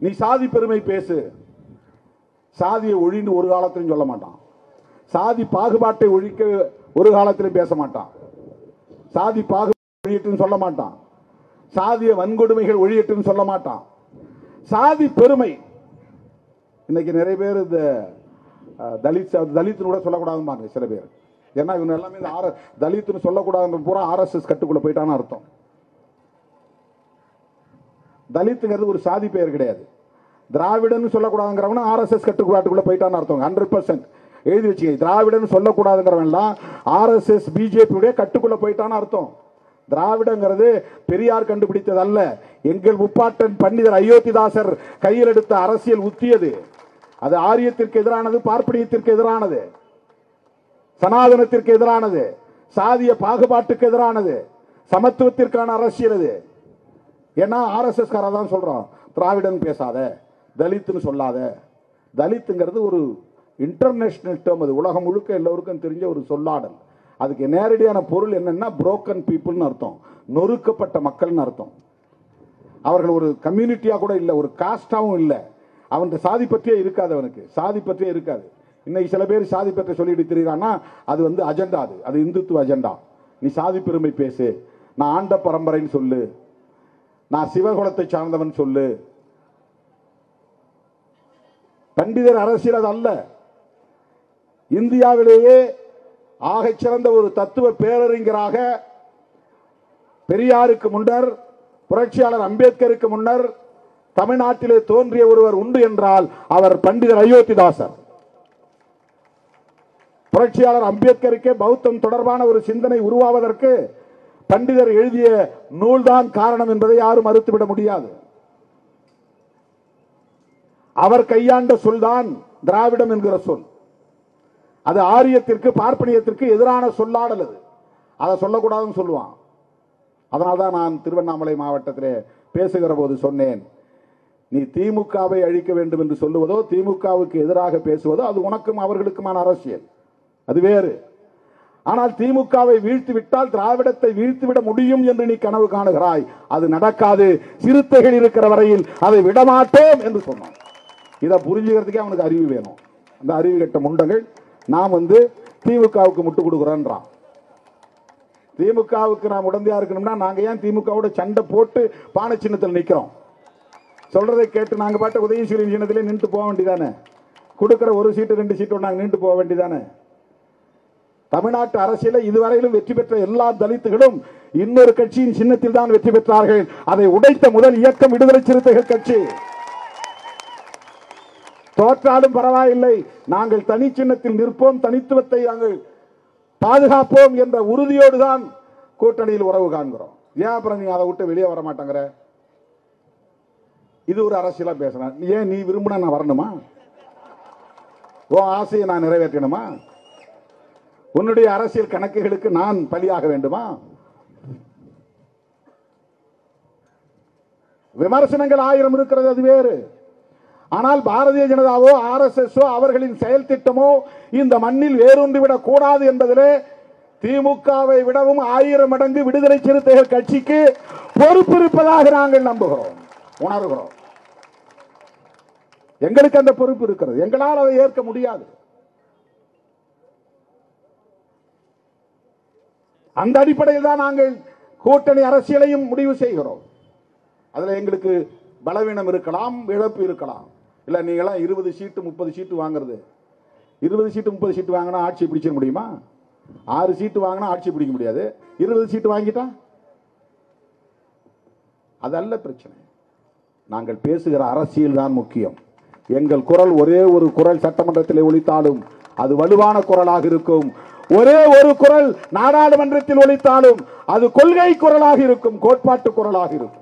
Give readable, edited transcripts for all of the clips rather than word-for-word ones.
நீ சாதி பெருமை பேசு, சாதியை ஒழிந்து ஒரு காலத்திலும் சொல்ல மாட்டான். சாதி பாகுபாட்டை ஒழிக்க ஒரு காலத்திலும் பேச மாட்டான். சாதி பாகுபாடு ஒழியட்டுன்னு சொல்ல மாட்டான். சாதிய வன்கொடுமைகள் ஒழியட்டுன்னு சொல்ல மாட்டான். சாதி பெருமை இன்னைக்கு நிறைய பேர் இந்த தலித் கூட சொல்லக்கூடாதுன்னு சில பேர். ஏன்னா இவங்க எல்லாமே இந்த தலித்துன்னு சொல்லக்கூடாதுன்னு பூரா ஆர்எஸ்எஸ் கட்டுக்குள்ள போயிட்டான்னு அர்த்தம். தலித்துங்கிறது ஒரு சாதி பெயர் கிடையாது. திராவிடன்னு சொல்லக்கூடாதுங்கிறவன ஆர்எஸ்எஸ் கட்டுப்பாட்டுக்குள்ள போயிட்டான்னு அர்த்தம். 100% எழுதி வச்சுக்க. திராவிடன்னு சொல்லக்கூடாதுங்கிறவன்லாம் ஆர்எஸ்எஸ் பிஜேபியுடைய கட்டுக்குள்ள போயிட்டான்னு அர்த்தம். திராவிடங்கிறது பெரியார் கண்டுபிடித்தது அல்ல. எங்கள் முப்பாட்டன் பண்டிதர் அயோத்திதாசர் கையில் எடுத்த அரசியல் உத்தியது. அது ஆரியத்திற்கு எதிரானது, பார்ப்பனியத்திற்கு எதிரானது, சனாதனத்திற்கு எதிரானது, சாதிய பாகுபாட்டுக்கு எதிரானது, சமத்துவத்திற்கான அரசியல் அது. ஏன்னா ஆர்எஸ்எஸ் காரதான் சொல்றோம், திராவிடன் பேசாத, தலித்துன்னு சொல்லாத. தலித்துங்கிறது ஒரு இன்டர்நேஷனல் டேர்ம். அது உலகம் முழுக்க எல்லோருக்கும் தெரிஞ்ச ஒரு சொல்லாடல். அதுக்கு நேரடியான பொருள் என்னன்னா புரோக்கன் பீப்புள்னு அர்த்தம், நொறுக்கப்பட்ட மக்கள்னு அர்த்தம். அவர்கள் ஒரு கம்யூனிட்டியா கூட இல்லை, ஒரு காஸ்டாவும் இல்லை. அவன் சாதி பற்றியே இருக்காது, அவனுக்கு சாதி பற்றியே இருக்காது. இன்னைக்கு சில பேர் சாதி பற்றி சொல்லிட்டு தெரியுறான்னா அது அஜெண்டா, அது இந்துத்துவ அஜெண்டா. நீ சாதி பெருமை பேசு, நான் ஆண்ட பரம்பரைன்னு சொல்லு, நான் சிவகுலத்தை சார்ந்தவன் சொல்லு. பண்டிதர் அரசியல் அது அல்ல. இந்தியாவிலேயே ஆகச் சிறந்த ஒரு தத்துவ பேரறிஞராக பெரியாருக்கு முன்னர், புரட்சியாளர் அம்பேத்கருக்கு முன்னர் தமிழ்நாட்டிலே தோன்றிய ஒருவர் உண்டு என்றால் அவர் பண்டிதர் அயோத்திதாசர். புரட்சியாளர் அம்பேத்கருக்கே பௌத்தம் தொடர்பான ஒரு சிந்தனை உருவாவதற்கு பண்டிதர் எழுதிய நூல்தான் காரணம் என்பதை யாரும் மறுத்துவிட முடியாது. அவர் கையாண்ட சொல்தான் திராவிடம் என்கிற சொல். அது ஆரியத்திற்கு, பார்ப்பனியத்திற்கு எதிரான சொல்லாடல். அது அதை சொல்லக்கூடாதுன்னு சொல்லுவான். அதனால்தான் நான் திருவண்ணாமலை மாவட்டத்திலே பேசுகிற போது சொன்னேன், நீ திமுகவை அழிக்க வேண்டும் என்று சொல்லுவதோ, திமுகவுக்கு எதிராக பேசுவதோ அது உனக்கும் அவர்களுக்குமான அரசியல், அது வேறு. ஆனால் திமுகவை வீழ்த்தி விட்டால் திராவிடத்தை வீழ்த்திவிட முடியும் என்று நீ கனவு காணுகிறாய். அது நடக்காது. சிறுத்தைகள் இருக்கிற வரையில் அதை விடமாட்டோம் என்று சொன்னான். இதை புரிஞ்சுக்கிறதுக்கே அவனுக்கு அறிவு வேணும். அந்த அறிவு கட்ட முண்டங்கள் நாம் திமுகவுக்கு முட்டு கொடுக்குறோன்றான். திமுகவுக்கு நாம் உடந்தையா இருக்கணும்னா நாங்க ஏன் திமுகவோட சண்டை போட்டு பானை சின்னத்தில் நிக்கிறோம்? சொல்றதை கேட்டு நாங்க பாட்டு உதயசூரியன் சின்னத்திலே நின்று போக வேண்டியதானே? கொடுக்கிற ஒரு சீட்டு 2 சீட்டு நாங்க நின்று போக வேண்டியதானே? தமிழ்நாட்டு அரசியல இதுவரையிலும் வெற்றி பெற்ற எல்லா தலித்துகளும் இன்னொரு கட்சியின் சின்னத்தில் தான் வெற்றி பெற்றார்கள். அதை உடைத்த முதல் இயக்கம் விடுதலை சிறுத்தைகள் கட்சி. தோற்றாலும் பரவாயில்லை, நாங்கள் தனி சின்னத்தில் நிற்போம், தனித்துவத்தை நாங்கள் பாதுகாப்போம் என்ற உறுதியோடு தான் கூட்டணியில் உறவு காண்கிறோம். ஏன் அப்புறம் நீ அதை விட்டு வெளியே வர மாட்டேங்கிற? இது ஒரு அரசியலா பேசுறேன். ஏன் நீ விரும்பினா நான் வரணுமா? உன் ஆசையை நான் நிறைவேற்றணுமா? உன்னுடைய அரசியல் கணக்குகளுக்கு நான் பலியாக வேண்டுமா? விமர்சனங்கள் 1000 இருக்கிறது, அது வேறு. ஆனால் பாரதிய ஜனதாவோ ஆர்எஸ்எஸ் அவர்களின் செயல் திட்டமோ இந்த மண்ணில் வேரூன்றிவிடக் கூடாது என்பதிலே திமுகவை விடவும் 1000 மடங்கு விடுதலை சிறுத்தைகள் கட்சிக்கு பொறுப்பு இருப்பதாக நாங்கள் நம்புகிறோம், உணர்கிறோம். எங்களுக்கு அந்த பொறுப்பு இருக்கிறது. எங்களால் அதை ஏற்க முடியாது. அந்த அடிப்படையில் தான் நாங்கள் கூட்டணி அரசியலையும் முடிவு செய்கிறோம். அதுல எங்களுக்கு பலவீனம் இருக்கலாம், இழப்பு இருக்கலாம். இல்ல நீங்களாம் 20 சீட்டு 30 சீட்டு வாங்குறது, 20 சீட்டு 30 சீட்டு வாங்கினா ஆட்சி பிடிச்சிட முடியுமா? 6 சீட்டு வாங்கினா ஆட்சி பிடிக்க முடியாது. 20 சீட்டு வாங்கிட்டா அதல்ல பிரச்சனை. நாங்கள் பேசுகிற அரசியல் தான் முக்கியம். எங்கள் குரல் ஒரே ஒரு குரல் சட்டமன்றத்தில் ஒலித்தாலும் அது வலுவான குரலாக இருக்கும். ஒரே ஒரு குரல் நாடாளுமன்றத்தில் ஒலித்தாலும் அது கொள்கை குரலாக இருக்கும், கோட்பாட்டு குரலாக இருக்கும்.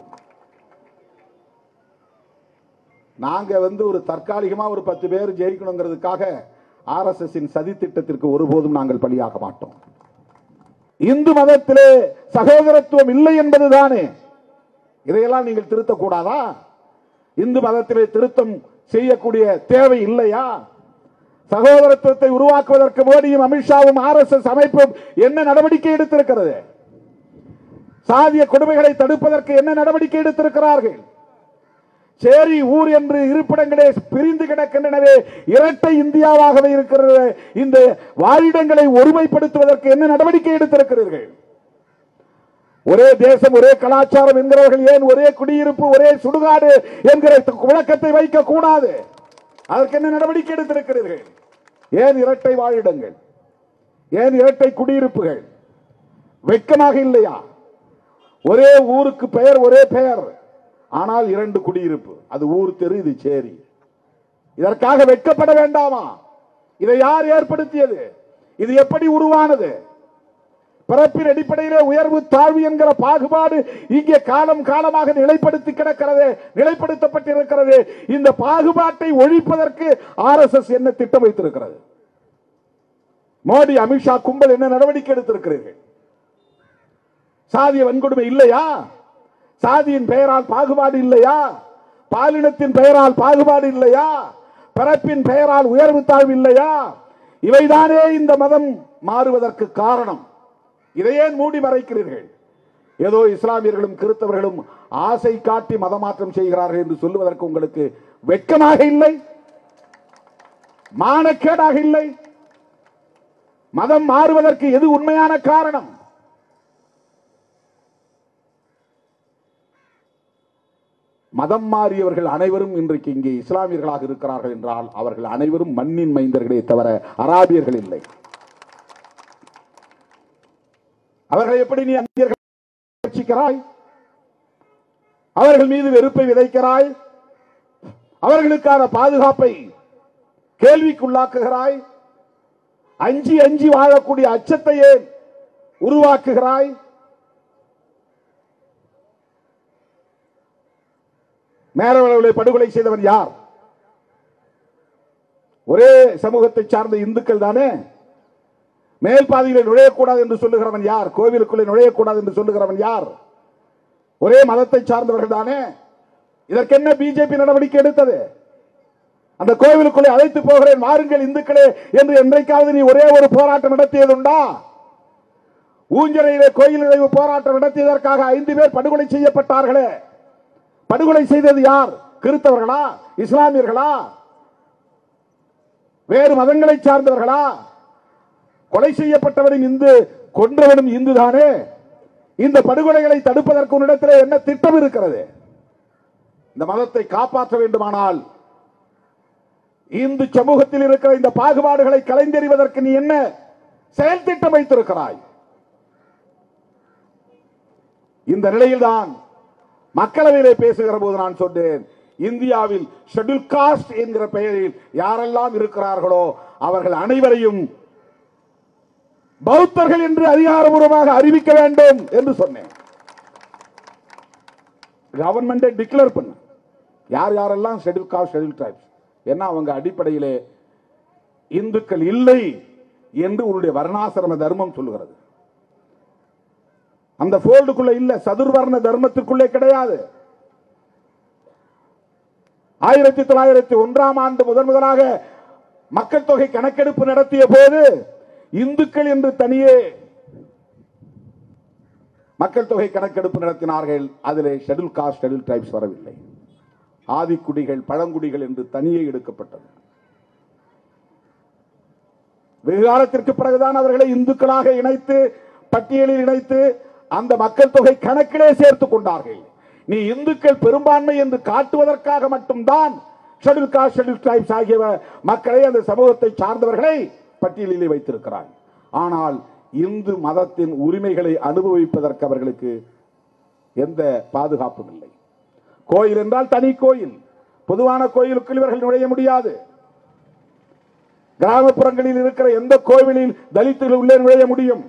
நாங்க ஒரு தற்காலிகமா ஒரு 10 பேர் ஜெயிக்கணுங்கிறதுக்காக ஆர்எஸ்எஸ் சதி திட்டத்திற்கு ஒருபோதும் நாங்கள் பலியாக மாட்டோம். இந்து மதத்திலே சகோதரத்துவம் இல்லை என்பதுதானே. இதையெல்லாம் நீங்கள் திருத்தக்கூடாதா? இந்து மதத்திலே திருத்தம் செய்யக்கூடிய தேவை இல்லையா? சகோதரத்துவத்தை உருவாக்குவதற்கு மோடியும் அமித்ஷாவும் ஆர்எஸ்எஸ் அமைப்பும் என்ன நடவடிக்கை எடுத்திருக்கிறது? சாதிய கொடுமைகளை தடுப்பதற்கு என்ன நடவடிக்கை எடுத்திருக்கிறார்கள்? சேரி ஊர் என்று இருப்பிடங்களே பிரிந்து கிடக்கின்றனவே, இரட்டை இந்தியாவாகவே இருக்கிறது. இந்த வாழிடங்களை ஒருமைப்படுத்துவதற்கு என்ன நடவடிக்கை எடுத்திருக்கிறீர்கள்? ஒரே தேசம் ஒரே கலாச்சாரம் என்கிறவர்கள் ஏன் ஒரே குடியிருப்பு ஒரே சுடுகாடு என்கிற விளக்கத்தை வைக்க கூடாது? அதற்கு என்ன நடவடிக்கை எடுத்திருக்கிறீர்கள்? ஏன் இரட்டை வாழிடங்கள்? ஏன் இரட்டை குடியிருப்புகள்? வெட்கமாக இல்லையா? ஒரே ஊருக்கு பெயர் ஒரே பெயர், ஆனால் இரண்டு குடியிருப்பு. அது ஊர் தெரு, இது சேரி. இதற்காக வெட்கப்பட வேண்டாமா? இதை யார் ஏற்படுத்தியது? இது எப்படி உருவானது? பிறப்பின் அடிப்படையிலே உயர்வு தாழ்வு என்கிற பாகுபாடு இங்கே காலம் காலமாக நிலைப்படுத்தி கிடக்கிறது, நிலைப்படுத்தப்பட்டிருக்கிறது. இந்த பாகுபாட்டை ஒழிப்பதற்கு RSS என்ன திட்டம் வைத்திருக்கிறது? மோடி அமித்ஷா கும்பல் என்ன நடவடிக்கை எடுத்திருக்கிறீர்கள்? சாதிய வன்கொடுமை இல்லையா? சாதியின் பெயரால் பாகுபாடு இல்லையா? பாலினத்தின் பெயரால் பாகுபாடு இல்லையா? பிறப்பின் பெயரால் உயர்வு தாழ்வு இல்லையா? இவைதானே இந்த மதம் மாறுவதற்கு காரணம். இதையே மூடி மறைக்கிறீர்கள். ஏதோ இஸ்லாமியர்களும் கிறிஸ்தவர்களும் ஆசை காட்டி மதமாற்றம் செய்கிறார்கள் என்று சொல்லுவதற்கு உங்களுக்கு வெட்கமாக இல்லை? மானக்கேடாக இல்லை? மதம் மாறுவதற்கு எது உண்மையான காரணம்? மதம் மாறியவர்கள் அனைவரும் இன்றைக்கு இங்கே இஸ்லாமியர்களாக இருக்கிறார்கள் என்றால் அவர்கள் அனைவரும் மண்ணின் மைந்தர்களே தவிர அராபியர்கள் இல்லை. அவர்களை எப்படி நீ அங்கீகரிக்கிறாய்? அவர்கள் மீது வெறுப்பை விதைக்கிறாய், அவர்களுக்கான பாதுகாப்பை கேள்விக்குள்ளாக்குகிறாய், அஞ்சி அஞ்சி வாழக்கூடிய அச்சத்தையே உருவாக்குகிறாய். மேரவர்களை படுகொலை செய்தவன் யார்? ஒரே சமூகத்தை சார்ந்த இந்துக்கள் தானே. மேல் பாதையில் நுழையக்கூடாது என்று சொல்லுகிறவன் யார்? கோவிலுக்குள்ளே நுழையக்கூடாது என்று சொல்லுகிறவன் யார்? ஒரே மதத்தை சார்ந்தவர்கள் தானே. இதற்கு என்ன பிஜேபி நடவடிக்கை எடுத்தது? அந்த கோவிலுக்குள்ளே அழைத்து போகிறேன் வாருங்கள் இந்துக்களே என்று என்றைக்காவது நீ ஒரே ஒரு போராட்டம் நடத்தியதுண்டா? ஊஞ்சலையிலே கோயில் நுழைவு போராட்டம் நடத்தியதற்காக 5 பேர் படுகொலை செய்யப்பட்டார்களே. படுகொலை செய்தது யார்? கிறிஸ்தவர்களா? இஸ்லாமியர்களா? வேறு மதங்களை சார்ந்தவர்களா? கொலை செய்யப்பட்டவனும் இந்து, கொன்றவனும் இந்து தானே. இந்த படுகொலைகளை தடுப்பதற்கு உன்னிடத்தில் என்ன திட்டம் இருக்கிறது? இந்த மதத்தை காப்பாற்ற வேண்டுமானால் இந்து சமூகத்தில் இருக்கிற இந்த பாகுபாடுகளை கலைந்தெறிவதற்கு நீ என்ன செயல் திட்டம் வைத்திருக்கிறாய்? இந்த நிலையில்தான் மக்களவையிலே பேசுகிற போது நான் சொன்னேன், இந்தியாவில் ஷெட்யூல் காஸ்ட் என்கிற பெயரில் யாரெல்லாம் இருக்கிறார்களோ அவர்கள் அனைவரையும் பௌத்தர்கள் என்று அதிகாரபூர்வமாக அறிவிக்க வேண்டும் என்று சொன்னேன். கவர்மெண்டை டிக்ளேர் பண்ண யார் யாரெல்லாம் ஷெட்யூல் காஸ்ட் ஷெட்யூல் ட்ரைப்ஸ் என்ன அவங்க அடிப்படையிலே இந்துக்கள் இல்லை என்று உன்னுடைய வர்ணாசிரம தர்மம் சொல்லுகிறது. அந்த போல்டுக்குள்ள இல்ல, சதுர்வர்ண தர்மத்திற்குள்ளே கிடையாது. 1901ஆம் ஆண்டு முதலாக மக்கள் தொகை கணக்கெடுப்பு நடத்திய போது இந்துக்கள் என்று தனியே மக்கள் தொகை கணக்கெடுப்பு நடத்தினார்கள். அதிலே ஷெட்யூல் காஸ்ட் ஷெட்யூல் ட்ரைப்ஸ் வரவில்லை. ஆதிக்குடிகள் பழங்குடிகள் என்று தனியே எடுக்கப்பட்டது. வெகு காலத்திற்கு பிறகுதான் அவர்களை இந்துக்களாக இணைத்து பட்டியலில் இணைத்து அந்த மக்கள் தொகை கணக்கிலே சேர்த்துக் கொண்டார்கள். நீ இந்துக்கள் பெரும்பான்மை என்று காட்டுவதற்காக மட்டும்தான் ஷெட்யூல் காஸ்ட் ஷெட்யூல் ட்ரைப்ஸ் ஆகிய மக்களை அந்த சமூகத்தை சார்ந்தவர்களை பட்டியலிலே வைத்திருக்கிறார். ஆனால் இந்து மதத்தின் உரிமைகளை அனுபவிப்பதற்கு அவர்களுக்கு எந்த பாதுகாப்பும் இல்லை. கோயில் என்றால் தனி கோயில், பொதுவான கோயிலுக்குள் இவர்கள் நுழைய முடியாது. கிராமப்புறங்களில் இருக்கிற எந்த கோவிலில் தலித்துகள் உள்ளே நுழைய முடியும்?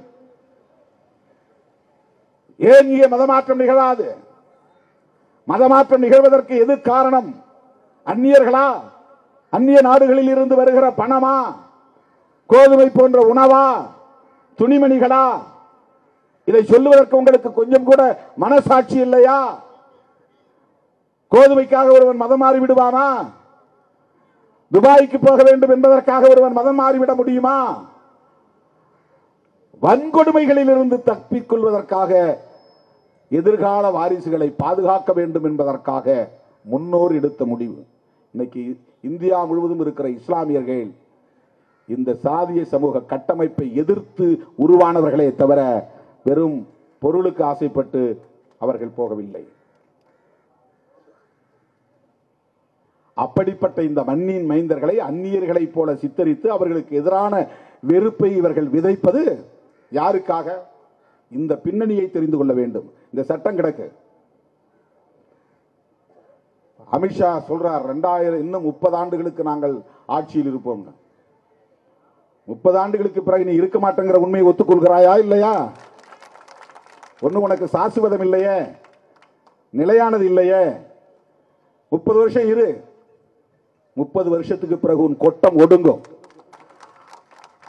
ஏன் இங்கே மதமாற்றம் நிகழாது? மதமாற்றம் நிகழ்வதற்கு எது காரணம்? அந்நியர்களா? அந்நிய நாடுகளில் இருந்து வருகிற பணமா? கோதுமை போன்ற உணவா? துணிமணிகளா? இதை சொல்லுவதற்கு உங்களுக்கு கொஞ்சம் கூட மனசாட்சி இல்லையா? கோதுமைக்காக ஒருவன் மதம் மாறி விடுவானா? துபாய்க்கு போக வேண்டும் என்பதற்காக ஒருவன் மதம் மாறிவிட முடியுமா? வன்கொடுமைகளில் இருந்து தப்பிக் கொள்வதற்காக, எதிர்கால வாரிசுகளை பாதுகாக்க வேண்டும் என்பதற்காக முன்னோர் எடுத்த முடிவு. இன்னைக்கு இந்தியா முழுவதும் இருக்கிற இஸ்லாமியர்கள் இந்த சாதிய சமூக கட்டமைப்பை எதிர்த்து உருவானவர்களே தவிர வெறும் பொருளுக்கு ஆசைப்பட்டு அவர்கள் போகவில்லை. அப்படிப்பட்ட இந்த மண்ணின் மைந்தர்களை அந்நியர்களைப் போல சித்தரித்து அவர்களுக்கு எதிரான வெறுப்பை இவர்கள் விதைப்பது யாருக்காக? இந்த பின்னணியை தெரிந்து கொள்ள வேண்டும். இந்த சட்டம் கிடக்கு. அமித்ஷா சொல்றார் 2000 இன்னும் 30 ஆண்டுகளுக்கு நாங்கள் ஆட்சியில் இருப்போம். 30 ஆண்டுகளுக்கு பிறகு நீ இருக்க மாட்டேங்கிற உண்மையை ஒத்துக்கொள்கிறாயா இல்லையா? ஒண்ணு உனக்கு சாசுவதம் இல்லையே, நிலையானது இல்லையே. 30 வருஷம் இரு, 30 வருஷத்துக்கு பிறகு உன் கொட்டம் ஒடுங்கும்.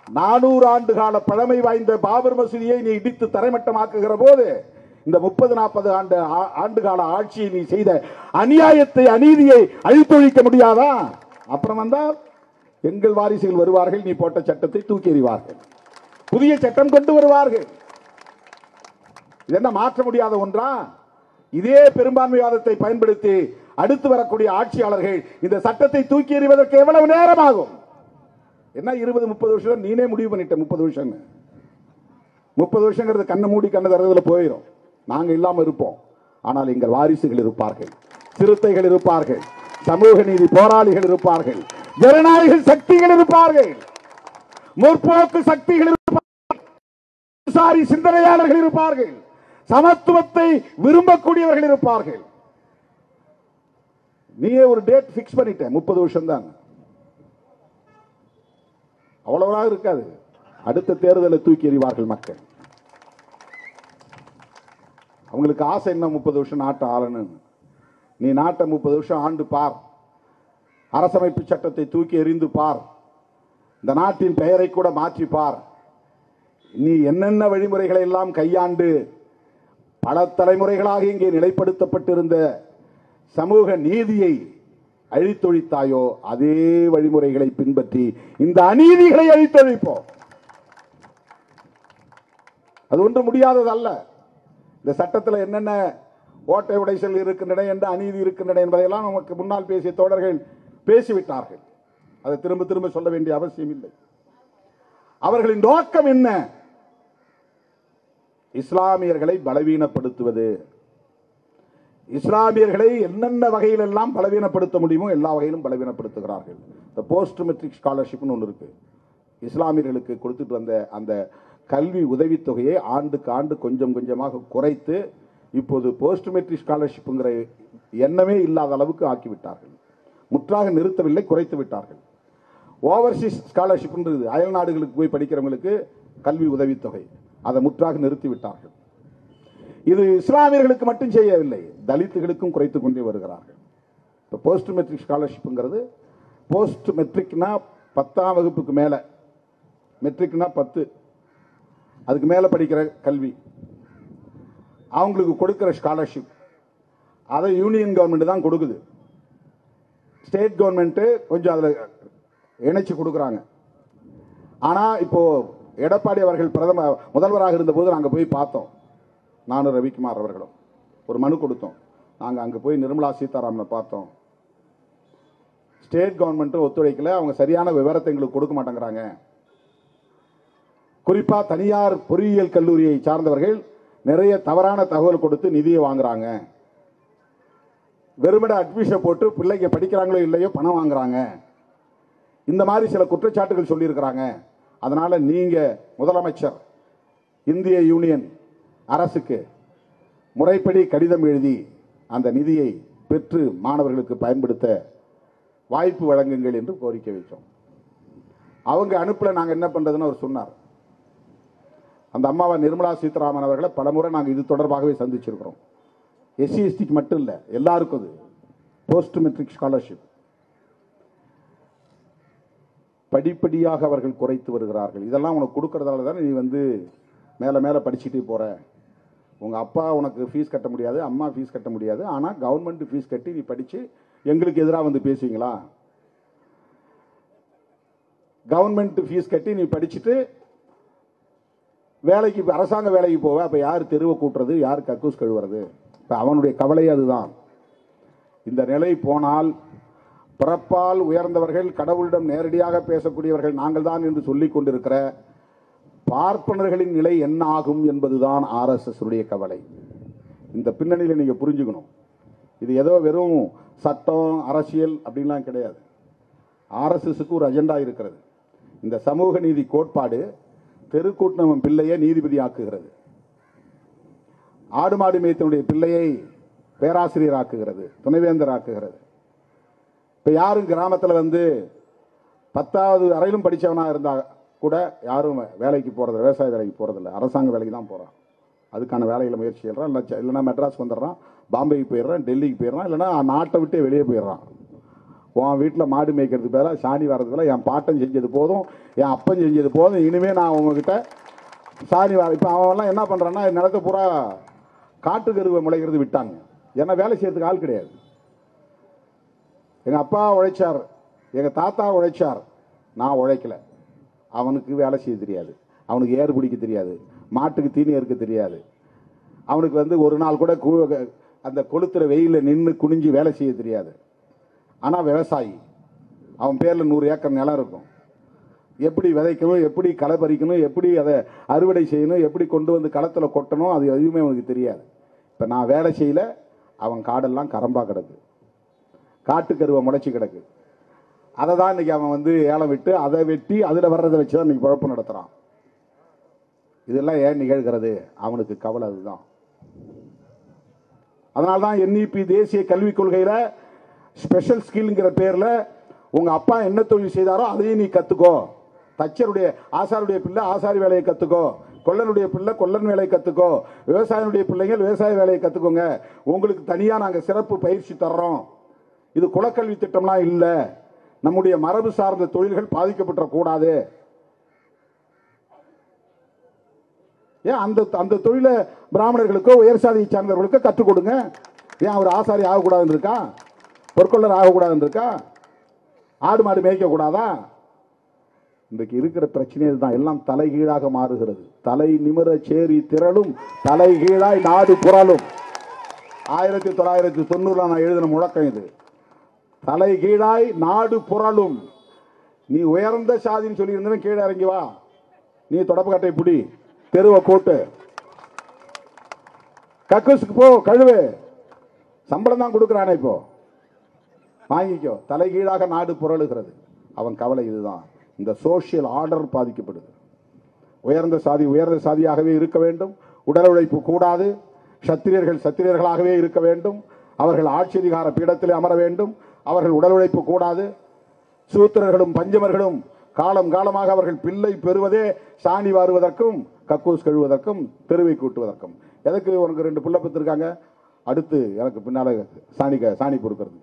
400 ஆண்டு கால பழமை வாய்ந்த பாபர் மசூதியை நீ இடித்து தரைமட்டமாக்குகிற போது இந்த 30-40 ஆண்டு கால ஆட்சியை நீ செய்த அநியாயத்தை அநீதியை அழித்தொழிக்க முடியாதா? அப்புறம் வந்தால் எங்கள் வாரிசுகள் வருவார்கள், நீ போட்ட சட்டத்தை தூக்கி எறிவார்கள், புதிய சட்டம் கொண்டு வருவார்கள். இது என்ன மாற்ற முடியாத ஒன்றா? இதே பெரும்பான்மைவாதத்தை பயன்படுத்தி அடுத்து வரக்கூடிய ஆட்சியாளர்கள் இந்த சட்டத்தை தூக்கி எறிவதற்கு எவ்வளவு நேரம் ஆகும்? என்ன 20-30 வருஷம் நீனே முடிவு பண்ணிட்ட. 30 வருஷம் 30 வருஷங்கிறது கண்ணை மூடி கண்ணை தரதுல போயிடும். நாங்க இல்லாம இருப்போம், ஆனால் எங்கள் வாரிசுகள் இருப்பார்கள், சிறுத்தைகள் இருப்பார்கள், சமூக நீதி போராளிகள் இருப்பார்கள், ஜனநாயக சக்திகள் இருப்பார்கள், முற்போக்கு சக்திகள் இருப்பார்கள், சிந்தனையாளர்கள் இருப்பார்கள், சமத்துவத்தை விரும்பக்கூடியவர்கள் இருப்பார்கள். நீயே ஒரு டேட் பிக்ஸ் பண்ணிட்ட, 30 வருஷம் தான். அவ்வளவுதான் இருக்காது. அடுத்த தேர்தலை தூக்கி எறிவார்கள் மக்கள். அவங்களுக்கு ஆசை என்ன? 30 வருஷம் நாட்டை ஆளணும். நீ நாட்டை 30 வருஷம் ஆண்டு பார், அரசமைப்பு சட்டத்தை தூக்கி எறிந்து பார், இந்த நாட்டின் பெயரை கூட மாற்றி பார். நீ என்னென்ன வழிமுறைகளை எல்லாம் கையாண்டு பல தலைமுறைகளாக இங்கே நிலைப்படுத்தப்பட்டிருந்த சமூக நீதியை அழித்தொழித்தாயோ அதே வழிமுறைகளை பின்பற்றி இந்த அநீதிகளை அழித்தொழிப்போம். அது ஒன்று முடியாதது அல்ல. இந்த சட்டத்தில் என்னென்ன ஓட்டை உடைசல் இருக்கின்றன, என்ற அநீதி இருக்கின்றன என்பதையெல்லாம் நமக்கு முன்னால் பேசிய தோழர்கள் பேசிவிட்டார்கள். அதை திரும்ப திரும்ப சொல்ல வேண்டிய அவசியம் இல்லை. அவர்களின் நோக்கம் என்ன? இஸ்லாமியர்களை பலவீனப்படுத்துவது. இஸ்லாமியர்களை என்னென்ன வகையில் எல்லாம் பலவீனப்படுத்த முடியுமோ எல்லா வகையிலும் பலவீனப்படுத்துகிறார்கள். இந்த போஸ்ட் மெட்ரிக் ஸ்காலர்ஷிப்னு ஒன்று இருக்கு. இஸ்லாமியர்களுக்கு கொடுத்துட்டு வந்த அந்த கல்வி உதவித்தொகையை ஆண்டுக்கு ஆண்டு கொஞ்சம் கொஞ்சமாக குறைத்து இப்போது போஸ்ட் மெட்ரிக் ஸ்காலர்ஷிப்ங்கிற எண்ணமே இல்லாத அளவுக்கு ஆக்கிவிட்டார்கள். முற்றாக நிறுத்தவில்லை, குறைத்து விட்டார்கள். ஓவர்சீஸ் ஸ்காலர்ஷிப் அயல் நாடுகளுக்கு போய் படிக்கிறவங்களுக்கு கல்வி உதவித்தொகை, அதை முற்றாக நிறுத்திவிட்டார்கள். இது இஸ்லாமியர்களுக்கு மட்டும் செய்யவில்லை, தலித்துகளுக்கும் குறைத்துக் கொண்டே வருகிறார்கள். இப்போ போஸ்ட் மெட்ரிக் ஸ்காலர்ஷிப்ங்கிறது, போஸ்ட் மெட்ரிக்னா 10ஆம் வகுப்புக்கு மேலே, மெட்ரிக்னா 10, அதுக்கு மேலே படிக்கிற கல்வி, அவங்களுக்கு கொடுக்கிற ஸ்காலர்ஷிப் அதை யூனியன் கவர்மெண்ட் தான் கொடுக்குது. ஸ்டேட் கவர்மெண்ட் கொஞ்சம் அதில் இணைச்சு கொடுக்குறாங்க. ஆனால் இப்போ எடப்பாடி அவர்கள் முதல்வராக இருந்தபோது நாங்கள் போய் பார்த்தோம். நானும் ரவிக்குமார் அவர்களும் ஒரு மனு கொடுத்தோம். நாங்கள் அங்கே போய் நிர்மலா சீதாராமனை பார்த்தோம். ஸ்டேட் கவர்மெண்ட்டும் ஒத்துழைக்கல, அவங்க சரியான விவரத்தை எங்களுக்கு கொடுக்க மாட்டேங்கிறாங்க. குறிப்பா தனியார் பொறியியல் கல்லூரியை சார்ந்தவர்கள் நிறைய தவறான தகவல் கொடுத்து நிதியை வாங்குறாங்க. வெறுமட அட்மிஷன் போட்டு பிள்ளைங்க படிக்கிறாங்களோ இல்லையோ பணம் வாங்குறாங்க. இந்த மாதிரி சில குற்றச்சாட்டுகள் சொல்லியிருக்கிறாங்க. அதனால நீங்க முதலமைச்சர் இந்திய யூனியன் அரசுக்கு முறைப்படி கடிதம் எழுதி அந்த நிதியை பெற்று மாணவர்களுக்கு பயன்படுத்த வாய்ப்பு வழங்குங்கள் என்று கோரிக்கை வைத்தோம். அவங்க அனுப்பல. நாங்கள் என்ன பண்றதுன்னு அவர் சொன்னார். அந்த அம்மாவை நிர்மலா சீதாராமன் அவர்களை பலமுறை நாங்கள் இது தொடர்பாகவே சந்திச்சிருக்கிறோம். எஸ்சி எஸ்டிக்கு மட்டும் இல்லை, எல்லாருக்கும் அது போஸ்ட் மெட்ரிக் ஸ்காலர்ஷிப் படிப்படியாக அவர்கள் குறைத்து வருகிறார்கள். இதெல்லாம் உனக்கு கொடுக்கறதால தானே நீ மேலே மேலே படிச்சுட்டு போற. உங்க அப்பா உனக்கு ஃபீஸ் கட்ட முடியாது, அம்மா ஃபீஸ் கட்ட முடியாது, ஆனால் கவர்மெண்ட் ஃபீஸ் கட்டி நீ படிச்சு எங்களுக்கு எதிராக பேசுவீங்களா? கவர்மெண்ட் ஃபீஸ் கட்டி நீ படிச்சுட்டு வேலைக்கு அரசாங்க வேலைக்கு போவ, அப்ப யார் தெருவை கூட்டுறது, யார் கக்கூஸ் கழுவுறது? இப்ப அவனுடைய கவலை அதுதான். இந்த நிலை போனால் பிறப்பால் உயர்ந்தவர்கள், கடவுளிடம் நேரடியாக பேசக்கூடியவர்கள் நாங்கள் தான் என்று சொல்லிக் கொண்டிருக்கிற பார்ப்பனர்களின் நிலை என்ன ஆகும் என்பதுதான் RSS உடைய கவலை. இந்த பின்னணியில் நீங்க புரிஞ்சுக்கணும். இது ஏதோ வெறும் சட்டம் அரசியல் அப்படின்லாம் கிடையாது. RSSக்கு ஒரு அஜெண்டா இருக்கிறது. இந்த சமூக நீதி கோட்பாடு தெருக்கூட்டம் பிள்ளையை நீதிபதி ஆக்குகிறது, ஆடு மாடு மேய்த்தனுடைய பிள்ளையை பேராசிரியர் ஆக்குகிறது, துணைவேந்தர் ஆக்குகிறது. இப்ப யாரும் கிராமத்தில் வந்து 10வது வரையிலும் படித்தவனா இருந்தா கூட யாரும் வேலைக்கு போறது, விவசாய வேலைக்கு போறதில்லை, அரசாங்க வேலைக்கு தான் போறான். அதுக்கான வேலைகளை முயற்சி செய்யறான். இல்லைன்னா மெட்ராஸ் வந்துடுறான், பாம்பேக்கு போயிடுறான், டெல்லிக்கு போயிடுறான், இல்லைன்னா நாட்டை விட்டே வெளியே போயிடுறான். உன் வீட்டில் மாடு மேய்க்கிறதுக்கு பேர சாணி வர்றதுல என் பாட்டன் செஞ்சது போதும், என் அப்பன் செஞ்சது போதும், இனிமே நான் உங்ககிட்ட சாணி வர. இப்போ அவன்லாம் என்ன பண்றான்னா நிலத்தை பூரா காட்டுக்கருவை முளைக்கிறது விட்டாங்க. ஏன்னா வேலை செய்யறதுக்கு ஆள் கிடையாது. எங்க அப்பா உழைச்சார், எங்க தாத்தா உழைச்சார், நான் உழைக்கல. அவனுக்கு வேலை செய்ய தெரியாது, அவனுக்கு ஏறு பிடிக்க தெரியாது, மாட்டுக்கு தீனி இருக்க தெரியாது, அவனுக்கு வந்து ஒரு நாள் கூட அந்த கொளுத்துற வெயில நின்று குனிஞ்சு வேலை செய்ய தெரியாது. ஆனா விவசாயி, அவன் பேர்ல 100 ஏக்கர் நிலம் இருக்கும். எப்படி விதைக்கணும், எப்படி களை பறிக்கணும், எப்படி அதை அறுவடை செய்யணும், எப்படி கொண்டு வந்து களத்துல கொட்டணும், அது எதுவுமே அவனுக்கு தெரியாது. இப்ப நான் வேலை செய்யல, அவன் காடெல்லாம் கரம்பா கிடக்கு, காட்டுக்கருவை முளைச்சி கிடக்கு. அதை தான் இன்னைக்கு அவன் வந்து ஏலம் விட்டு அதை வெட்டி அதில் வர்றதை வச்சுதான் இன்னைக்கு குழப்பம் நடத்துறான். இதெல்லாம் ஏன் நிகழ்கிறது? அவனுக்கு கவலை அதுதான். அதனால்தான் NEP தேசிய கல்விக் கொள்கையில ஸ்பெஷல் ஸ்கில்ங்கிற பேர்ல உங்க அப்பா என்ன தொழில் செய்தாரோ அதையும் நீ கத்துக்கோ. தச்சருடைய ஆசாருடைய பிள்ளை ஆசாரி வேலையை கத்துக்கோ, கொல்லனுடைய பிள்ளை கொல்லன் வேலையை கத்துக்கோ, விவசாயினுடைய பிள்ளைகள் விவசாய வேலையை கத்துக்கோங்க. உங்களுக்கு தனியா நாங்க சிறப்பு பயிற்சி தர்றோம். இது குலக்கல்வி திட்டம்லாம் இல்ல. நம்முடைய மரபு சார்ந்த தொழில்கள் பாதிக்கப்பட்ட கூடாது. ஏன் அந்த தொழில பிராமணர்களுக்கோ உயர் சாதியை சார்ந்தவர்களுக்கோ கற்றுக் கொடுங்க. ஏன் அவர் ஆசாரி ஆகக்கூடாதுன்னு இருக்கா? பொற்கொள்ளர் ஆகக்கூடாதுன்னு இருக்கா? ஆடு மாடு மேய்க்க கூடாதா? இன்றைக்கு இருக்கிற பிரச்சனை இதுதான். எல்லாம் தலைகீழாக மாறுகிறது. தலை நிமிர சேரி திரளும், தலைகீழாய் நாடு புரளும். 1990 நான் எழுதின முழக்கம் இது. தலைகீழாய் நாடு புரளும். நீ உயர்ந்த சாதின்னு சொல்லி இருந்த கீழே இறங்கி வா. நீ தொடப்பு கட்டை புடி, தெருவை கூட்டு, கக்கூசுக்கு போ, கழுவு. சம்பளம் தான் கொடுக்கிறானே, இப்போ வாங்கிக்கோ. தலைகீழாக நாடு புரளுகிறது. அவன் கவலை இதுதான். இந்த சோசியல் ஆர்டர் பாதிக்கப்படுது. உயர்ந்த சாதியாகவே இருக்க வேண்டும், உடல் உழைப்பு கூடாது, சத்திரியர்கள் சத்திரியர்களாகவே இருக்க வேண்டும், அவர்கள் ஆட்சி அதிகார பீடத்தில் அமர வேண்டும், அவர்கள் உடல் உழைப்பு கூடாது. சூத்திரர்களும் பஞ்சமர்களும் காலம் காலமாக அவர்கள் பிள்ளை பெறுவதே சாணி வாருவதற்கும் கக்கூஸ் கழுவதற்கும் தெருவை கூட்டுவதற்கும். எதுக்கு உனக்கு 2 பிள்ளை பெற்றிருக்காங்க, அடுத்து எனக்கு பின்னால சாணி பொறுக்கிறது.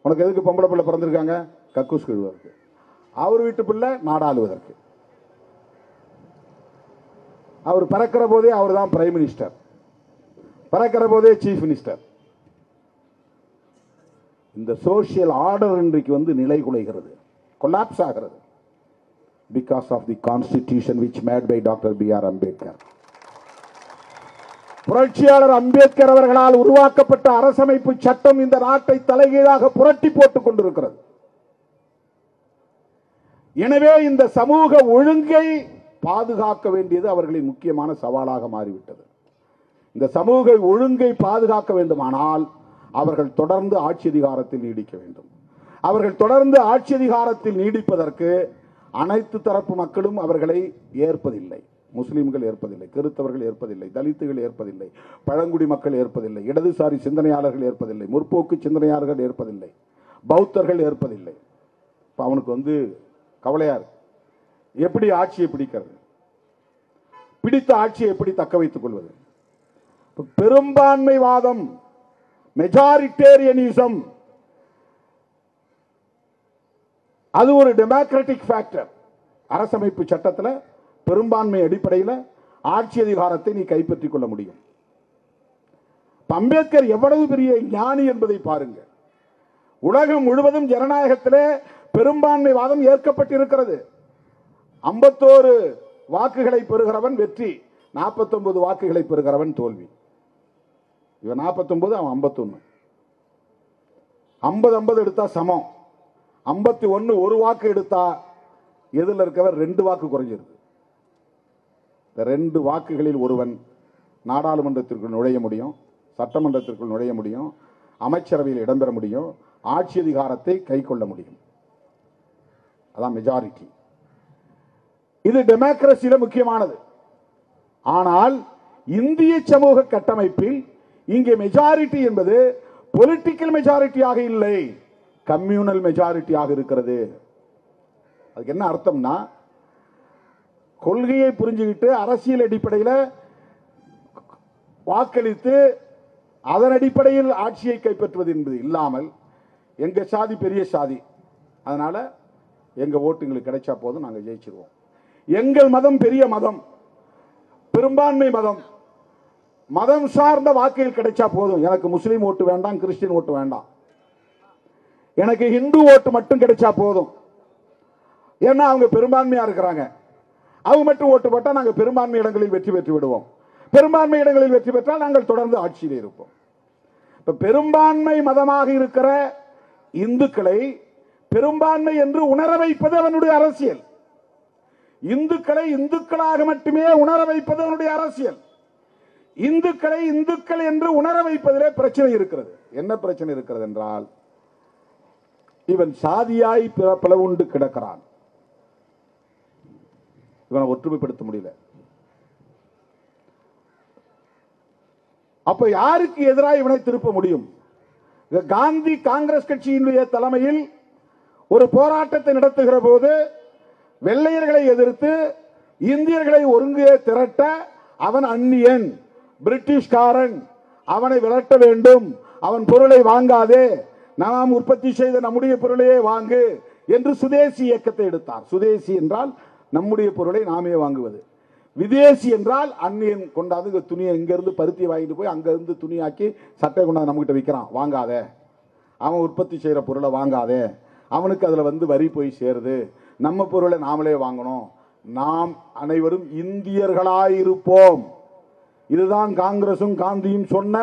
உனக்கு எதுக்கு பொம்பளை பிள்ளை பிறந்திருக்காங்க, கக்கூஸ் கழுவதற்கு. அவர் வீட்டு பிள்ளை நாடாளுவதற்கு. அவர் பிறக்கிற போதே அவர் தான் பிரைம் மினிஸ்டர், பிறக்கிற போதே சீஃப் மினிஸ்டர். இந்த சோசியல் ஆர்டர் இன்றைக்கு வந்து நிலை குலைகிறது, கொலாப்ஸ் ஆகிறது. Because of the constitution which made by Dr. B.R. Ambedkar. புரட்சியாளர் அம்பேத்கர் அவர்களால் உருவாக்கப்பட்ட அரசமைப்பு சட்டம் இந்த நாட்டை தலைகீழாக புரட்டி போட்டுக் கொண்டிருக்கிறது. எனவே இந்த சமூக ஒழுங்கை பாதுகாக்க வேண்டியது அவர்களின் முக்கியமான சவாலாக மாறிவிட்டது. இந்த சமூக ஒழுங்கை பாதுகாக்க வேண்டுமானால் அவர்கள் தொடர்ந்து ஆட்சி அதிகாரத்தில் நீடிக்க வேண்டும். அவர்கள் தொடர்ந்து ஆட்சி அதிகாரத்தில் நீடிப்பதற்கு அனைத்து தரப்பு மக்களும் அவர்களை ஏற்பதில்லை. முஸ்லிம்கள் ஏற்பதில்லை, கிறிஸ்தவர்கள் ஏற்பதில்லை, தலித்துகள் ஏற்பதில்லை, பழங்குடி மக்கள் ஏற்பதில்லை, இடதுசாரி சிந்தனையாளர்கள் ஏற்பதில்லை, முற்போக்கு சிந்தனையாளர்கள் ஏற்பதில்லை, பௌத்தர்கள் ஏற்பதில்லை. அவனுக்கு வந்து கவலையா இருக்கு. எப்படி ஆட்சியை பிடிக்கிறது, பிடித்த ஆட்சியை எப்படி தக்க வைத்துக் கொள்வது? பெரும்பான்மைவாதம், மெஜாரிட்டேரியனிசம், அது ஒரு டெமோக்ராட்டிக் ஃபேக்டர். அரசமைப்பு சட்டத்தில் பெரும்பான்மை அடிப்படையில் ஆட்சி அதிகாரத்தை நீ கைப்பற்றிக் கொள்ள முடியும். அம்பேத்கர் எவ்வளவு பெரிய ஞானி என்பதை பாருங்க. உலகம் முழுவதும் ஜனநாயகத்திலே பெரும்பான்மைவாதம் ஏற்கப்பட்டிருக்கிறது. 51 வாக்குகளை பெறுகிறவன் வெற்றி, 49 வாக்குகளை பெறுகிறவன் தோல்வி. இவன் 49, அவன் 51. 50-50 எடுத்தா சமம். 51 ஒரு வாக்கு எடுத்தா எதிரில் இருக்கவர் 2 வாக்கு குறைஞ்சிருக்கு. 2 வாக்குகளில் ஒருவன் நாடாளுமன்றத்திற்குள் நுழைய முடியும், சட்டமன்றத்திற்குள் நுழைய முடியும், அமைச்சரவையில் இடம்பெற முடியும், ஆட்சி அதிகாரத்தை கை கொள்ள முடியும். அதான் மெஜாரிட்டி. இது டெமோக்ரஸியில முக்கியமானது. ஆனால் இந்திய சமூக கட்டமைப்பில் இங்கே மெஜாரிட்டி என்பது பொலிட்டிக்கல் மெஜாரிட்டியாக இல்லை, கம்யூனல் மெஜாரிட்டியாக இருக்கிறது. அதுக்கு என்ன அர்த்தம்னா, கொள்கையை புரிஞ்சுக்கிட்டு அரசியல் அடிப்படையில் வாக்களித்து அதன் அடிப்படையில் ஆட்சியை கைப்பற்றுவது என்பது இல்லாமல், எங்க சாதி பெரிய சாதி, அதனால எங்க ஓட்டுங்களுக்கு கிடைச்சா போதும், நாங்கள் ஜெயிச்சிருவோம். எங்கள் மதம் பெரிய மதம், பெரும்பான்மை மதம், மதம் சார்ந்த வாக்குகள் கிடைச்சா போதும், எனக்கு முஸ்லீம் ஓட்டு வேண்டாம், கிறிஸ்டின் ஓட்டு வேண்டாம், எனக்கு இந்து ஓட்டு மட்டும் கிடைச்சா போதும். ஏன்னா அவங்க பெரும்பான்மையா இருக்கிறாங்க, அவங்க மட்டும் ஓட்டு போட்டா நாங்க பெரும்பான்மை இடங்களில் வெற்றி பெற்று விடுவோம், பெரும்பான்மை இடங்களில் வெற்றி பெற்றால் நாங்கள் தொடர்ந்து ஆட்சியில் இருப்போம். இப்ப பெரும்பான்மை மதமாக இருக்கிற இந்துக்களை பெரும்பான்மை என்று உணர வைப்பது அவனுடைய அரசியல். இந்துக்களை இந்துக்களாக மட்டுமே உணர வைப்பது அவனுடைய அரசியல். இந்துக்களை இந்துக்கள் என்று உணர வைப்பதிலே பிரச்சனை இருக்கிறது. என்ன பிரச்சனை இருக்கிறது என்றால், இவன் சாதியாய் பிளவுண்டு கிடக்கிறான், இவனை ஒற்றுமைப்படுத்த முடியல. அப்ப யாருக்கு எதிராக இவனை திருப்ப முடியும்? காந்தி காங்கிரஸ் கட்சியினுடைய தலைமையில் ஒரு போராட்டத்தை நடத்துகிற போது வெள்ளையர்களை எதிர்த்து இந்தியர்களை ஒருங்கே திரட்ட, அவன் அந்நியன், பிரிட்டிஷ்காரன், அவனை விரட்ட வேண்டும், அவன் பொருளை வாங்காதே, நாம் உற்பத்தி செய்த நம்முடைய பொருளையே வாங்கு என்று சுதேசி இயக்கத்தை எடுத்தார். சுதேசி என்றால் நம்முடைய பொருளை நாமே வாங்குவது, விதேசி என்றால் அந்நியன் கொண்டாந்து துணியை இங்கிருந்து பருத்தியை வாங்கிட்டு போய் அங்கிருந்து துணியாக்கி சட்டை கொண்டாந்து நம்மகிட்ட விற்கிறான், வாங்காத, அவன் உற்பத்தி செய்யற பொருளை வாங்காதே, அவனுக்கு அதுல வரி போய் சேருது, நம்ம பொருளை நாமளே வாங்கணும், நாம் அனைவரும் இந்தியர்களாயிருப்போம். இதுதான் காங்கிரசும் காந்தியும் சொன்ன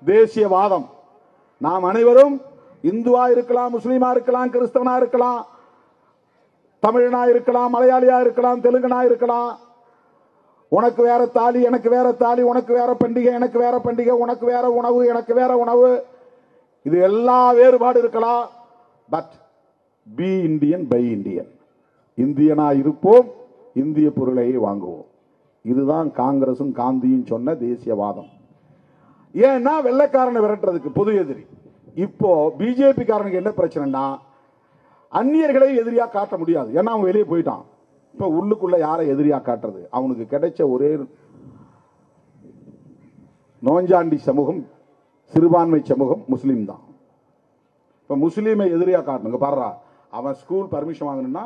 தேசியவாதம். நாம் அனைவரும் இந்துவா இருக்கலாம், முஸ்லீமா இருக்கலாம், கிறிஸ்தவனா இருக்கலாம், தமிழனா இருக்கலாம், மலையாளியா இருக்கலாம், தெலுங்கனா இருக்கலாம், உனக்கு வேற தாலி எனக்கு வேற தாலி, உனக்கு வேற பண்டிகை எனக்கு வேற பண்டிகை, உனக்கு வேற உணவு எனக்கு வேற உணவு, இது எல்லா வேறுபாடு இருக்கலாம். But be Indian buy Indian, இந்தியனா இருப்போம், இந்திய பொருளையே வாங்குவோம். இதுதான் காங்கிரசும் காந்தியும் சொன்ன தேசியவாதம். ஏன்னா வெள்ளைக்காரனை விரட்டுறதுக்கு பொது எதிரி. இப்போ பிஜேபி காரனுக்கு என்ன பிரச்சனைனா, அந்நியர்களை எதிரியா காட்ட முடியாது, ஏன்னா அவன் வெளியே போயிட்டான். இப்ப உள்ளுக்குள்ள யாரை எதிரியா காட்டுறது? அவனுக்கு கிடைச்ச ஒரே நோஞ்சாண்டி சமூகம், சிறுபான்மை சமூகம் முஸ்லீம் தான். இப்ப முஸ்லீமை எதிரியா காட்டணுங்க. பாடுறா, அவன் ஸ்கூல் பர்மிஷன் வாங்கணும்னா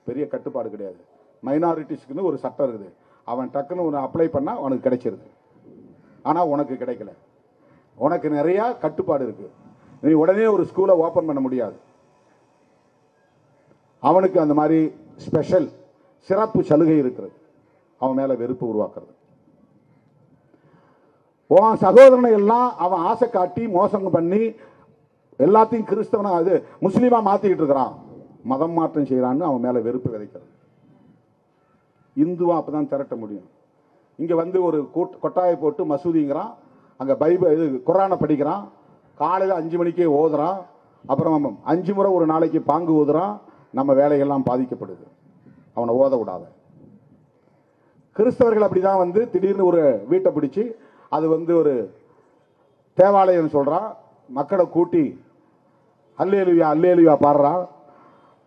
பெரிய கட்டுப்பாடு கிடையாது, மைனாரிட்டிஸ்க்கு ஒரு சட்டம் இருக்குது, அவன் டக்குன்னு அப்ளை பண்ணா அவனுக்கு கிடைச்சிருது. ஆனா உனக்கு கிடைக்கல, உனக்கு நிறைய கட்டுப்பாடு இருக்கு, நீ உடனே ஒரு ஸ்கூலை ஓபன் பண்ண முடியாது. அவனுக்கு அந்த மாதிரி ஸ்பெஷல் சிறப்பு சலுகை இருக்கிறது, அவன் மேல வெறுப்பு உருவாக்குறது. உன் சகோதரனை எல்லாம் அவன் ஆசை காட்டி மோசம் பண்ணி எல்லாத்தையும் கிறிஸ்தவனா அது முஸ்லீமா மாத்திக்கிட்டு இருக்கிறான், மதம் மாற்றம் செய்யறான்னு அவன் மேல வெறுப்பு விதைக்கிறது. இந்துவா அப்பதான் திரட்ட முடியும். இங்க ஒரு கொட்டாயை போட்டு மசூதிங்கிறான், அங்க பைபிள் இது குர்ஆனை படிக்கிறான், காலையில 5 மணிக்கே ஓதுறான், அப்புறம் 5 முறை ஒரு நாளைக்கு பாங்கு ஓதுறான், நம்ம வேலைகள்லாம் பாதிக்கப்படுது, அவனை ஓத விடாத. கிறிஸ்தவர்கள் அப்படிதான் திடீர்னு ஒரு வீட்டை பிடிச்சு அது ஒரு தேவாலயம் சொல்றான், மக்களை கூட்டி அல்லேலுயா அல்லேலுயா பாடுறான்,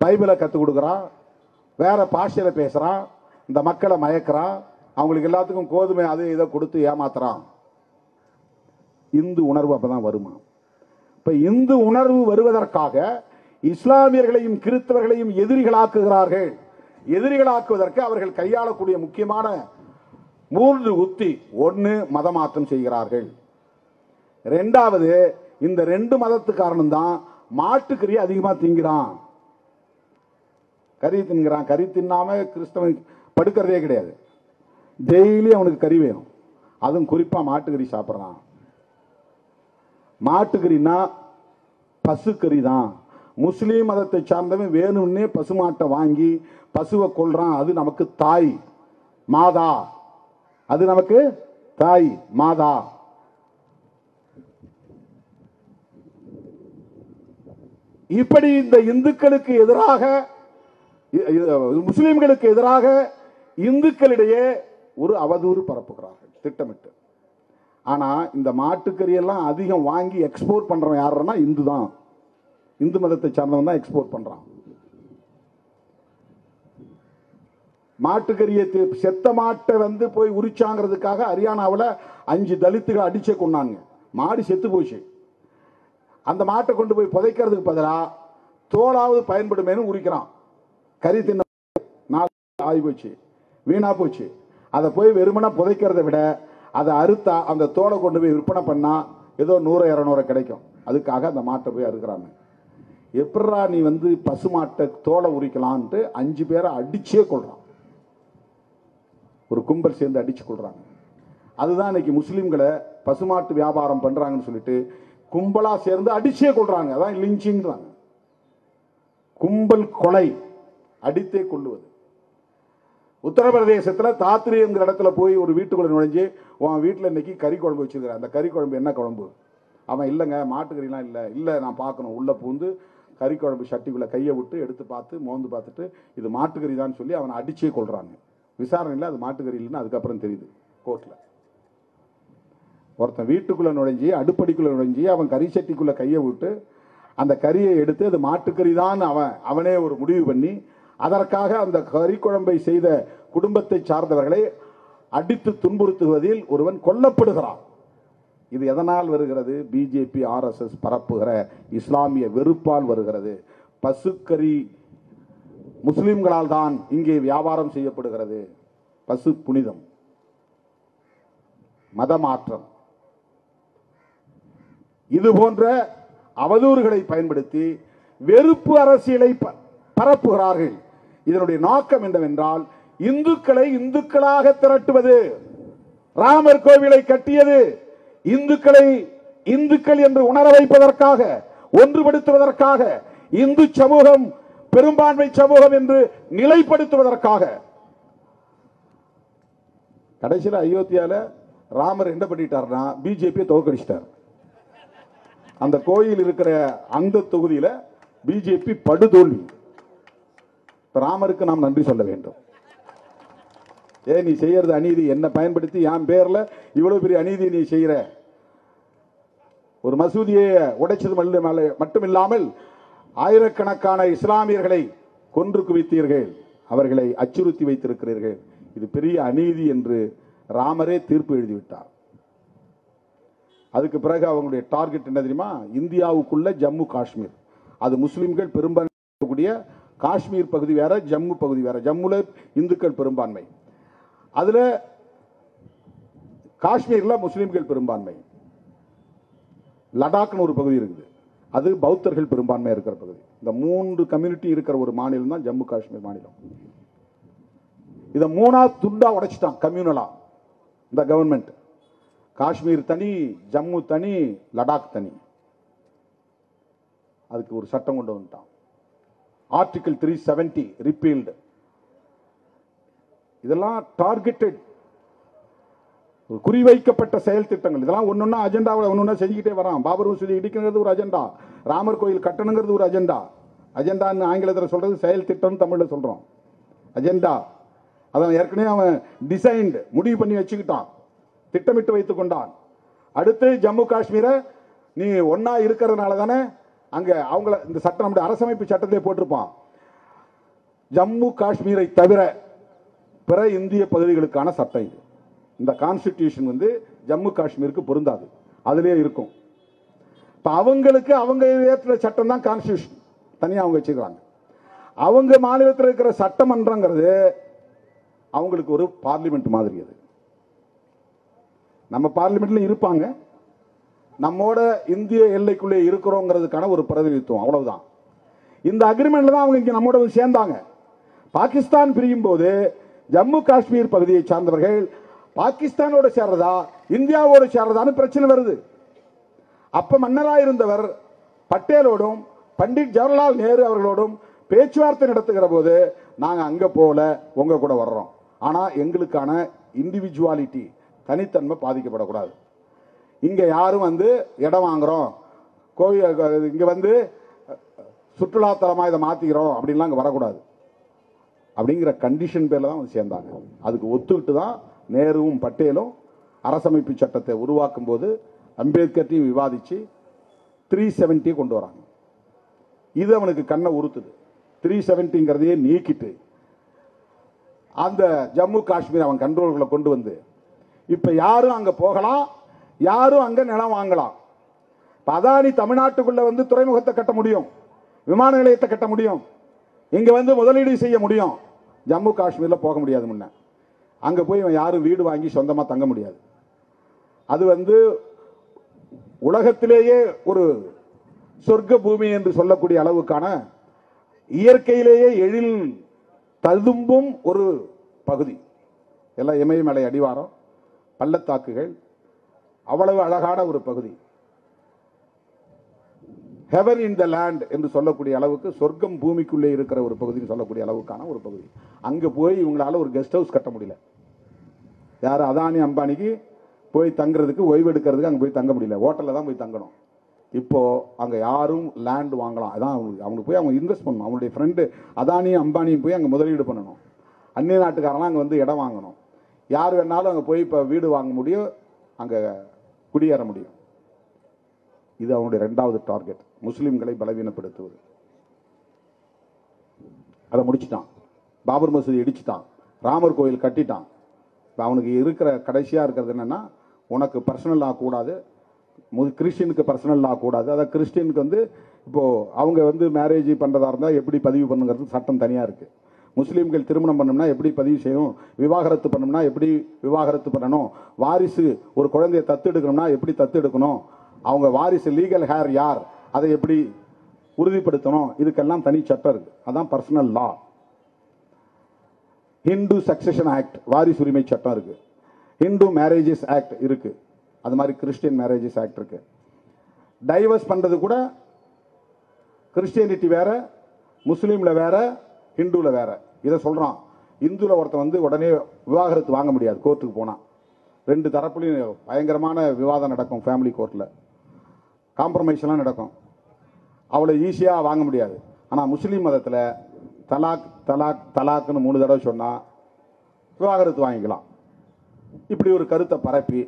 பைபிளை கற்றுக் கொடுக்குறான், வேற பாஷையில பேசுறான், இந்த மக்களை மயக்கிறான், அவங்களுக்கு எல்லாத்துக்கும் கோதுமை அதை இதை கொடுத்து ஏமாத்துறான். இந்து உணர்வு அப்பதான் வருமா? இப்ப இந்து உணர்வு வருவதற்காக இஸ்லாமியர்களையும் கிறிஸ்தவர்களையும் எதிரிகளாக்குகிறார்கள். எதிரிகளாக்குவதற்கு அவர்கள் கையாளக்கூடிய முக்கியமான 3 உத்தி. 1, மதமாற்றம் செய்கிறார்கள். 2வது, இந்த 2 மதத்துக்காரனும் தான் மாட்டுக்கறி அதிகமா திங்கிறான், கறி தின்கிறான். கறி தின்னாம கிறிஸ்தவன் படுக்கிறதே கிடையாது, டெய்லி அவனுக்கு கறி வேணும், அதுவும் குறிப்பா மாட்டுக்கறி சாப்பிட்றான். மாட்டுக்கறினா பசுக்கறி தான். முஸ்லீம் மதத்தை சார்ந்தவன் வேணும்னே பசுமாட்டை வாங்கி பசுவை கொள்றான். அது நமக்கு தாய் மாதா, அது நமக்கு தாய் மாதா. இப்படி இந்த இந்துக்களுக்கு எதிராக, முஸ்லிம்களுக்கு எதிராக இந்துக்களிடையே ஒரு அவதூறு பரப்புகிறார்கள் திட்டமிட்டு. ஆனா இந்த மாட்டுக்கறி எல்லாம் அதிகம் வாங்கி எக்ஸ்போர்ட் பண்றவன் யாருன்னா இந்து தான். இந்து மதத்தை சார்ந்தவன் தான் எக்ஸ்போர்ட் பண்றான். மாட்டுக்கறியை செத்த மாட்டை வந்து போய் உரிச்சாங்கிறதுக்காக ஹரியானாவில் 5 தலித்துகள் அடிச்சே கொண்டாங்க. மாடு செத்து போச்சு. அந்த மாட்டை கொண்டு போய் புதைக்கிறதுக்கு பதிலாக தோலாவது பயன்படுமேனு உரிக்கிறான். கறி தின்ன ஆகி போச்சு, வீணா போச்சு. அதை போய் வெறுமனா புதைக்கிறத விட அதை அறுத்தா அந்த தோலை கொண்டு போய் விற்பனை பண்ணா ஏதோ 100-200 கிடைக்கும். அதுக்காக அந்த மாட்டை போய் அறுக்கிறாங்க. எப்படா நீ வந்து பசு மாட்டை தோலை உரிக்கலான்ட்டு 5 பேரை அடிச்சே கொள்றான். ஒரு கும்பல் சேர்ந்து அடிச்சு கொள்றாங்க. அதுதான் இன்னைக்கு முஸ்லிம்களை பசுமாட்டு வியாபாரம் பண்றாங்கன்னு சொல்லிட்டு கும்பலா சேர்ந்து அடிச்சே கொள்றாங்க. அதான் லிஞ்சிங்கிறாங்க. கும்பல் கொலை, அடித்தே கொள்ளுவது. உத்தரப்பிரதேசத்தில் தாத்ரி என்கிற இடத்துல போய் ஒரு வீட்டுக்குள்ள நுழைஞ்சு, உன் வீட்டில் இன்னைக்கு கறி குழம்பு வச்சிருக்கிற, அந்த கறி குழம்பு என்ன குழம்பு? அவன் இல்லைங்க மாட்டுக்கறிலாம் இல்லை நான் பார்க்கணும். உள்ள பூந்து கறி குழம்பு சட்டிக்குள்ள கையை விட்டு எடுத்து பார்த்து மோந்து பார்த்துட்டு இது மாட்டுக்கறி தான் சொல்லி அவனை அடிச்சே கொள்றாங்க. விசாரணையில் அது மாட்டுக்கறி இல்லைன்னு அதுக்கப்புறம் தெரியுது கோர்ட்ல. ஒருத்தன் வீட்டுக்குள்ள நுழைஞ்சி, அடுப்படிக்குள்ள நுழைஞ்சி, அவன் கறி சட்டிக்குள்ள கையை விட்டு அந்த கறியை எடுத்து அது மாட்டுக்கறி தான் அவனே ஒரு முடிவு பண்ணி அதற்காக அந்த கறி குழம்பை செய்த குடும்பத்தை சார்ந்தவர்களை அடித்து துன்புறுத்துவதில் ஒருவன் கொல்லப்படுகிறான். இது எதனால் வருகிறது? பிஜேபி RSS பரப்புகிற இஸ்லாமிய வெறுப்பால் வருகிறது. பசுக்கறி முஸ்லிம்களால் தான் இங்கே வியாபாரம் செய்யப்படுகிறது. பசு புனிதம், மதமாற்றம், இது போன்ற அவதூறுகளை பயன்படுத்தி வெறுப்பு அரசியலை பரப்புகிறார்கள். இதனுடைய நோக்கம் என்னவென்றால் இந்துக்களை இந்துக்களாக திரட்டுவது. ராமர் கோவிலை கட்டியது இந்துக்களை இந்துக்கள் என்று உணர வைப்பதற்காக, ஒன்றுபடுத்துவதற்காக, இந்து சமூகம் பெரும்பான்மை சமூகம் என்று நிலைப்படுத்துவதற்காக. கடைசியில் அயோத்தியால ராமர் என்ன பண்ணிட்டார்னா பிஜேபியை தோற்கடிச்சிட்டார். அந்த கோயில் இருக்கிற அந்த தொகுதியில் பிஜேபி படுதோல்வி. ராமருக்கு நாம் நன்றி சொல்ல வேண்டும். நீ செய்யறது அநீதி, என்ன பயன்படுத்தி என் பேர்ல இவ்வளவு பெரிய அநீதி நீ செய்யற. ஒரு மசூதியை உடைச்சது மட்டுமில்லாமல் ஆயிரக்கணக்கான இஸ்லாமியர்களை கொன்று குவித்தீர்கள், அவர்களை அச்சுறுத்தி வைத்திருக்கிறீர்கள். இது பெரிய அநீதி என்று ராமரே தீர்ப்பு எழுதிவிட்டார். அதுக்கு பிறகு அவங்களுடைய டார்கெட் என்ன தெரியுமா? இந்தியாவுக்குள்ள ஜம்மு காஷ்மீர், அது முஸ்லிம்கள் பெரும்பான்மை, காஷ்மீர் பகுதி வேற, ஜம்மு பகுதி வேற. ஜம்முல இந்துக்கள் பெரும்பான்மை, அதுல காஷ்மீர்ல முஸ்லிம்கள் பெரும்பான்மை. லடாக்னு ஒரு பகுதி இருக்குது, அது பௌத்தர்கள் பெரும்பான்மை இருக்கிற பகுதி. இந்த 3 கம்யூனிட்டி இருக்கிற ஒரு மாநிலம் தான் ஜம்மு காஷ்மீர் மாநிலம். இதை 3ஆ துண்டா உடைச்சிட்டான் கம்யூனலா இந்த கவர்மெண்ட். காஷ்மீர் தனி, ஜம்மு தனி, லடாக் தனி. அதுக்கு ஒரு சட்டம் கொண்டு வந்துட்டான். Article 370 repealed. இதெல்லாம் டார்கெட்டட், குறிவைக்கப்பட்ட செயல் திட்டங்கள். இதெல்லாம் ஒன்னொன்னா அஜெண்டாவில் ஒன்னொன்னா செஞ்சுக்கிட்டே வரான். பாபர் மசூதி இடிக்கிறது ஒரு அஜெண்டா, ராமர் கோயில் கட்டணுங்கிறது ஒரு அஜெண்டா. அஜெண்டான்னு ஆங்கிலத்தில் சொல்றது செயல் திட்டம், தமிழ்ல சொல்றோம் அஜெண்டா. அதான் ஏற்கனவே அவன் டிசைன்டு, முடிவு பண்ணி வச்சுக்கிட்டான், திட்டமிட்டு வைத்துக் கொண்டான். அடுத்து ஜம்மு காஷ்மீரை நீ ஒன்னா இருக்கிறதுனால தானே அங்க அவங்கள இந்த சட்டம் நம்முடைய அரசமைப்பு சட்டத்திலே போட்டிருப்பான். ஜம்மு காஷ்மீரை தவிர பிற இந்திய பகுதிகளுக்கான சட்டம் இது. இந்த கான்ஸ்டிடியூஷன் வந்து ஜம்மு காஷ்மீருக்கு பொருந்தாது, அதிலே இருக்கும். இப்ப அவங்களுக்கு அவங்க ஏற்ற சட்டம் தான் கான்ஸ்டிடியூஷன், தனியாக அவங்க வச்சுக்கிறாங்க. அவங்க மாநிலத்தில் இருக்கிற சட்டமன்றங்கிறது அவங்களுக்கு ஒரு பார்லிமெண்ட் மாதிரி. அது நம்ம பார்லிமெண்ட்ல இருப்பாங்க, நம்மோட இந்திய எல்லைக்குள்ளே இருக்கிறோங்கிறதுக்கான ஒரு பிரதிநிதித்துவம், அவ்வளவுதான். இந்த அக்ரிமெண்ட்ல தான் அவங்க இங்க நம்மோட சேர்ந்தாங்க. பாகிஸ்தான் பிரியும் போது ஜம்மு காஷ்மீர் பகுதியை சார்ந்தவர்கள் பாகிஸ்தானோட சேர்றதா இந்தியாவோட சேர்றதான்னு பிரச்சனை வருது. அப்ப மன்னராக இருந்தவர் பட்டேலோடும் பண்டிட் ஜவஹர்லால் நேரு அவர்களோடும் பேச்சுவார்த்தை நடத்துகிற போது நாங்க அங்க போல உங்க கூட வர்றோம். ஆனா எங்களுக்கான இண்டிவிஜுவாலிட்டி, தனித்தன்மை பாதிக்கப்படக்கூடாது. இங்க யாரும் வந்து இடம் வாங்குறோம், கோவில் இங்க வந்து சுற்றுலாத்தலமா இதை மாத்திக்கிறோம் அப்படின்லாம் அங்க வரக்கூடாது அப்படிங்கிற கண்டிஷன் பேர்ல தான் வந்து சேர்ந்தாங்க. அதுக்கு ஒத்துக்கிட்டு தான் நேருவும் பட்டேலும் அரசமைப்பு சட்டத்தை உருவாக்கும் போது அம்பேத்கர்டையும் விவாதிச்சு 370 கொண்டு வராங்க. இது அவனுக்கு கண்ணை உறுத்துது. 370ங்கிறதையே நீக்கிட்டு அந்த ஜம்மு காஷ்மீர் அவன் கண்ட்ரோல்களை கொண்டு வந்து இப்ப யாரும் அங்க போகலாம், யாரும் அங்க நிலம் வாங்கலாம். அதானி தமிழ்நாட்டுக்குள்ள வந்து துறைமுகத்தை கட்ட முடியும், விமான நிலையத்தை கட்ட முடியும், இங்க வந்து முதலீடு செய்ய முடியும். ஜம்மு காஷ்மீர்ல போக முடியாது. முன்ன அங்க போய் யாரும் வீடு வாங்கி சொந்தமா தங்க முடியாது. அது வந்து உலகத்திலேயே ஒரு சொர்க்க பூமி என்று சொல்லக்கூடிய அளவுக்கான இயற்கையிலேயே எழில் ததும்பும் ஒரு பகுதி. எல்லாம் இமயமலை அடிவாரம், பள்ளத்தாக்குகள், அவ்வளவு அழகான ஒரு பகுதி. ஹெவன் இன் த லேண்ட் என்று சொல்லக்கூடிய அளவுக்கு சொர்க்கம் பூமிக்குள்ளே இருக்கிற ஒரு பகுதின்னு சொல்லக்கூடிய அளவுக்கான ஒரு பகுதி. அங்க போய் இவங்களால ஒரு கெஸ்ட் ஹவுஸ் கட்ட முடியல. யாரு அதானி அம்பானிக்கு போய் தங்குறதுக்கு, ஓய்வு எடுக்கிறதுக்கு அங்க போய் தங்க முடியல, ஹோட்டல்ல தான் போய் தங்கணும். இப்போ அங்க யாரும் லேண்ட் வாங்கலாம். அதான் அவங்களுக்கு போய் அவங்க இன்வெஸ்ட் பண்ணணும். அவங்களுடைய ஃப்ரெண்டு அதானியும் அம்பானியும் போய் அங்க முதலீடு பண்ணணும். அந்நிய நாட்டுக்காரலாம் அங்க வந்து இடம் வாங்கணும். யார் வேணாலும் அங்க போய் இப்ப வீடு வாங்க முடியும், அங்க குடியேற முடியும். இது அவனுடைய இரண்டாவது டார்கெட், முஸ்லிம்களை பலவீனப்படுத்துவது. அதை முடிச்சுட்டான். பாபர் மசூதி இடிச்சுட்டான், ராமர் கோயில் கட்டிட்டான். அவனுக்கு இருக்கிற கடைசியா இருக்கிறது என்னன்னா, உனக்கு பர்சனல் லா கூடாது, கிறிஸ்டியனுக்கு பர்சனல் லா கூடாது. அதாவது கிறிஸ்டியனுக்கு வந்து இப்போ அவங்க வந்து மேரேஜ் பண்றதா இருந்தா எப்படி பதிவு பண்ணுங்கிறது சட்டம் தனியா இருக்கு. முஸ்லீம்கள் திருமணம் பண்ணணும்னா எப்படி பதிவு செய்யணும், விவாகரத்து பண்ணணும்னா எப்படி விவாகரத்து பண்ணணும், வாரிசு ஒரு குழந்தையை தத்து எடுக்கணும்னா எப்படி தத்து எடுக்கணும், அவங்க வாரிசு லீகல் ஹேர் யார் அதை எப்படி உறுதிப்படுத்தணும், இதுக்கெல்லாம் தனி சட்டம் இருக்கு. அதான் பர்சனல் லா. ஹிந்து சக்சஷன் ஆக்ட், வாரிசு உரிமை சட்டம் இருக்கு. ஹிந்து மேரேஜஸ் ஆக்ட் இருக்கு. அது மாதிரி கிறிஸ்டியன் மேரேஜஸ் ஆக்ட் இருக்கு. டைவர்ஸ் பண்றது கூட கிறிஸ்டியனிட்டி வேற, முஸ்லீம்ல வேற, ஹிந்துல வேற. இதை சொல்றான். இந்துல ஒருத்தன் வந்து உடனே விவாகரத்து வாங்க முடியாது. கோர்ட்டுக்கு போனா ரெண்டு தரப்புலையும் பயங்கரமான விவாதம் நடக்கும். ஃபேமிலி கோர்ட்ல காம்ப்ரமைஸ் எல்லாம் நடக்கும். அவளை ஈஸியா வாங்க முடியாது. ஆனா முஸ்லீம் மதத்துல தலாக் தலாக் தலாக்னு 3 தடவை சொன்னா விவாகரத்து வாங்கிக்கலாம். இப்படி ஒரு கருத்தை பரப்பி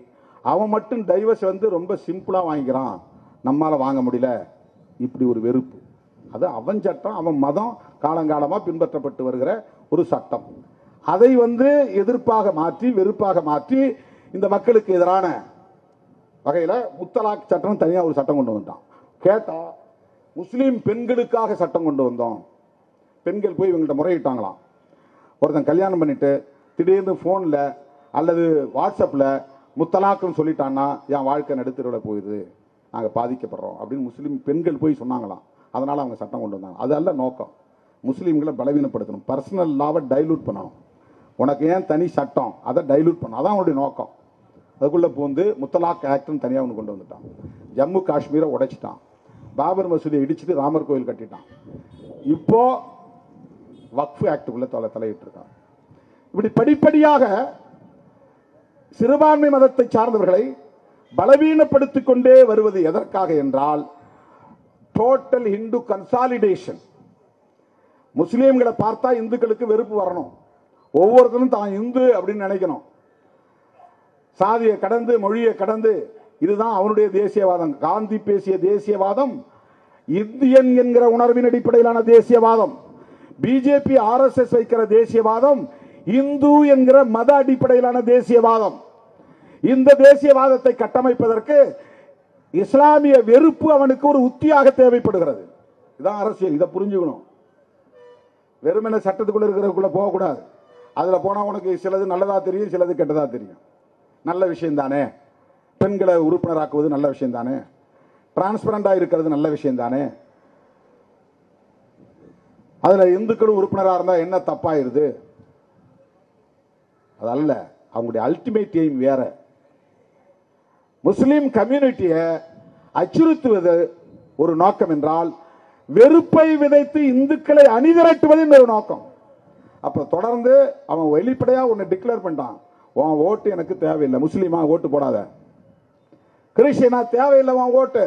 அவன் மட்டும் டைவர்ஸ் வந்து ரொம்ப சிம்பிளா வாங்கிக்கிறான், நம்மால வாங்க முடியல. இப்படி ஒரு வெறுப்பு. அது அவன் சட்டம், அவன் மதம், காலங்காலமா பின்பற்றப்பட்டு வருகிற ஒரு சட்டம். அதை வந்து எதிர்ப்பாக மாற்றி, வெறுப்பாக மாற்றி இந்த மக்களுக்கு எதிரான வகையில முத்தலாக் சட்டம் தனியா ஒரு சட்டம் கொண்டு வந்தான். கேட்டா முஸ்லீம் பெண்களுக்காக சட்டம் கொண்டு வந்தோம். பெண்கள் போய் இவங்கள்ட்ட முறையிட்டாங்களாம். ஒருத்தன் கல்யாணம் பண்ணிட்டு திடீர்னு போன்ல அல்லது வாட்ஸ்அப்ல முத்தலாக்குன்னு சொல்லிட்டான்னா என் வாழ்க்கை நடுத்தருவில் போயிடுது, நாங்கள் பாதிக்கப்படுறோம் அப்படின்னு முஸ்லீம் பெண்கள் போய் சொன்னாங்களாம். அதனால அவங்க சட்டம் கொண்டு வந்தாங்க. அது அல்ல நோக்கம். முஸ்லீம்களை பலவீனப்படுத்தணும், பர்சனல் லாவை டைலூட் பண்ணணும். உனக்கு ஏன் தனி சட்டம், அதை டைலூட் பண்ணணும். அதான் அவனுடைய நோக்கம். அதுக்குள்ள பூந்து முத்தலாக் ஆக்ட்னு தனியாக அவனு கொண்டு வந்துட்டான். ஜம்மு காஷ்மீரை உடைச்சிட்டான். பாபர் மசூதியை இடிச்சுட்டு ராமர் கோயில் கட்டிட்டான். இப்போ வக்ஃப் ஆக்டுக்குள்ள தலையிட்டு இருக்கான். இப்படி படிப்படியாக சிறுபான்மை மதத்தை சார்ந்தவர்களை பலவீனப்படுத்திக் கொண்டே வருவது எதற்காக என்றால், டோட்டல் இந்து கன்சாலிடேஷன். முஸ்லீம்களை பார்த்தா இந்துக்களுக்கு வெறுப்பு வரணும். ஒவ்வொருத்தரும் தான் இந்து அப்படின்னு நினைக்கணும். சாதியை கடந்து, மொழியை கடந்து, இதுதான் அவனுடைய தேசியவாதம். காந்தி பேசிய தேசியவாதம் இந்தியன் என்கிற உணர்வின் அடிப்படையிலான தேசியவாதம். பிஜேபி ஆர்எஸ்எஸ் வைக்கிற தேசியவாதம் இந்து என்கிற மத அடிப்படையிலான தேசியவாதம். இந்த தேசியவாதத்தை கட்டமைப்பதற்கு இஸ்லாமிய வெறுப்பு அவனுக்கு ஒரு உத்தியாக தேவைப்படுகிறது. இதான் அரசியல். இதை புரிஞ்சுக்கணும். வெறுமன சட்டத்துக்குள்ள இருக்கிறதுக்குள்ள போகக்கூடாது. அதுல போனா உனக்கு சிலது நல்லதா தெரியும், சிலது கெட்டதா தெரியும். நல்ல விஷயம் தானே, பெண்களை உறுப்பினராக்குவது நல்ல விஷயம் தானே, டிரான்ஸ்பரண்டா இருக்கிறது நல்ல விஷயம் தானே, அதுல இந்துக்களும் உறுப்பினராக இருந்தா என்ன தப்பாயிருது? அதல்ல, அவங்களுடைய அல்டிமேட் எய்ம் வேற. முஸ்லிம் கம்யூனிட்டியை அச்சுறுத்துவது ஒரு நோக்கம் என்றால் வெறுப்பை விதைத்து இந்துக்களை அணிதிரட்டுவது ஒரு நோக்கம். அப்ப தொடர்ந்து அவன் வெளிப்படையா ஒன்னு டிக்ளேர் பண்ணிட்டான், உன் ஓட்டு எனக்கு தேவையில்லை, முஸ்லீமா ஓட்டு போடாத, கிறிஸ்டியனா தேவையில்லை உன் ஓட்டு,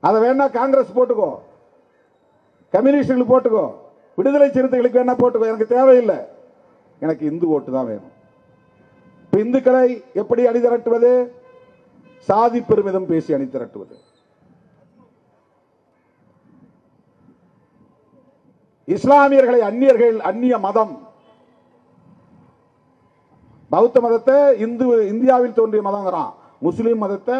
அதை வேணா காங்கிரஸ் போட்டுக்கோ, கம்யூனிஸ்டுகளுக்கு போட்டுக்கோ, விடுதலை சிறுத்தைகளுக்கு வேணா போட்டுக்கோ, எனக்கு தேவையில்லை, எனக்கு இந்து ஓட்டு தான் வேணும். இந்துக்களை எப்படி அணிதிரட்டுவது? சாதி பெருமிதம் பேசி அணிதிரட்டுவது. இஸ்லாமியர்களை அந்நியர்கள், அந்நிய மதம், பௌத்த மதத்தை இந்தியாவில் தோன்றிய மதங்கிறான், முஸ்லீம் மதத்தை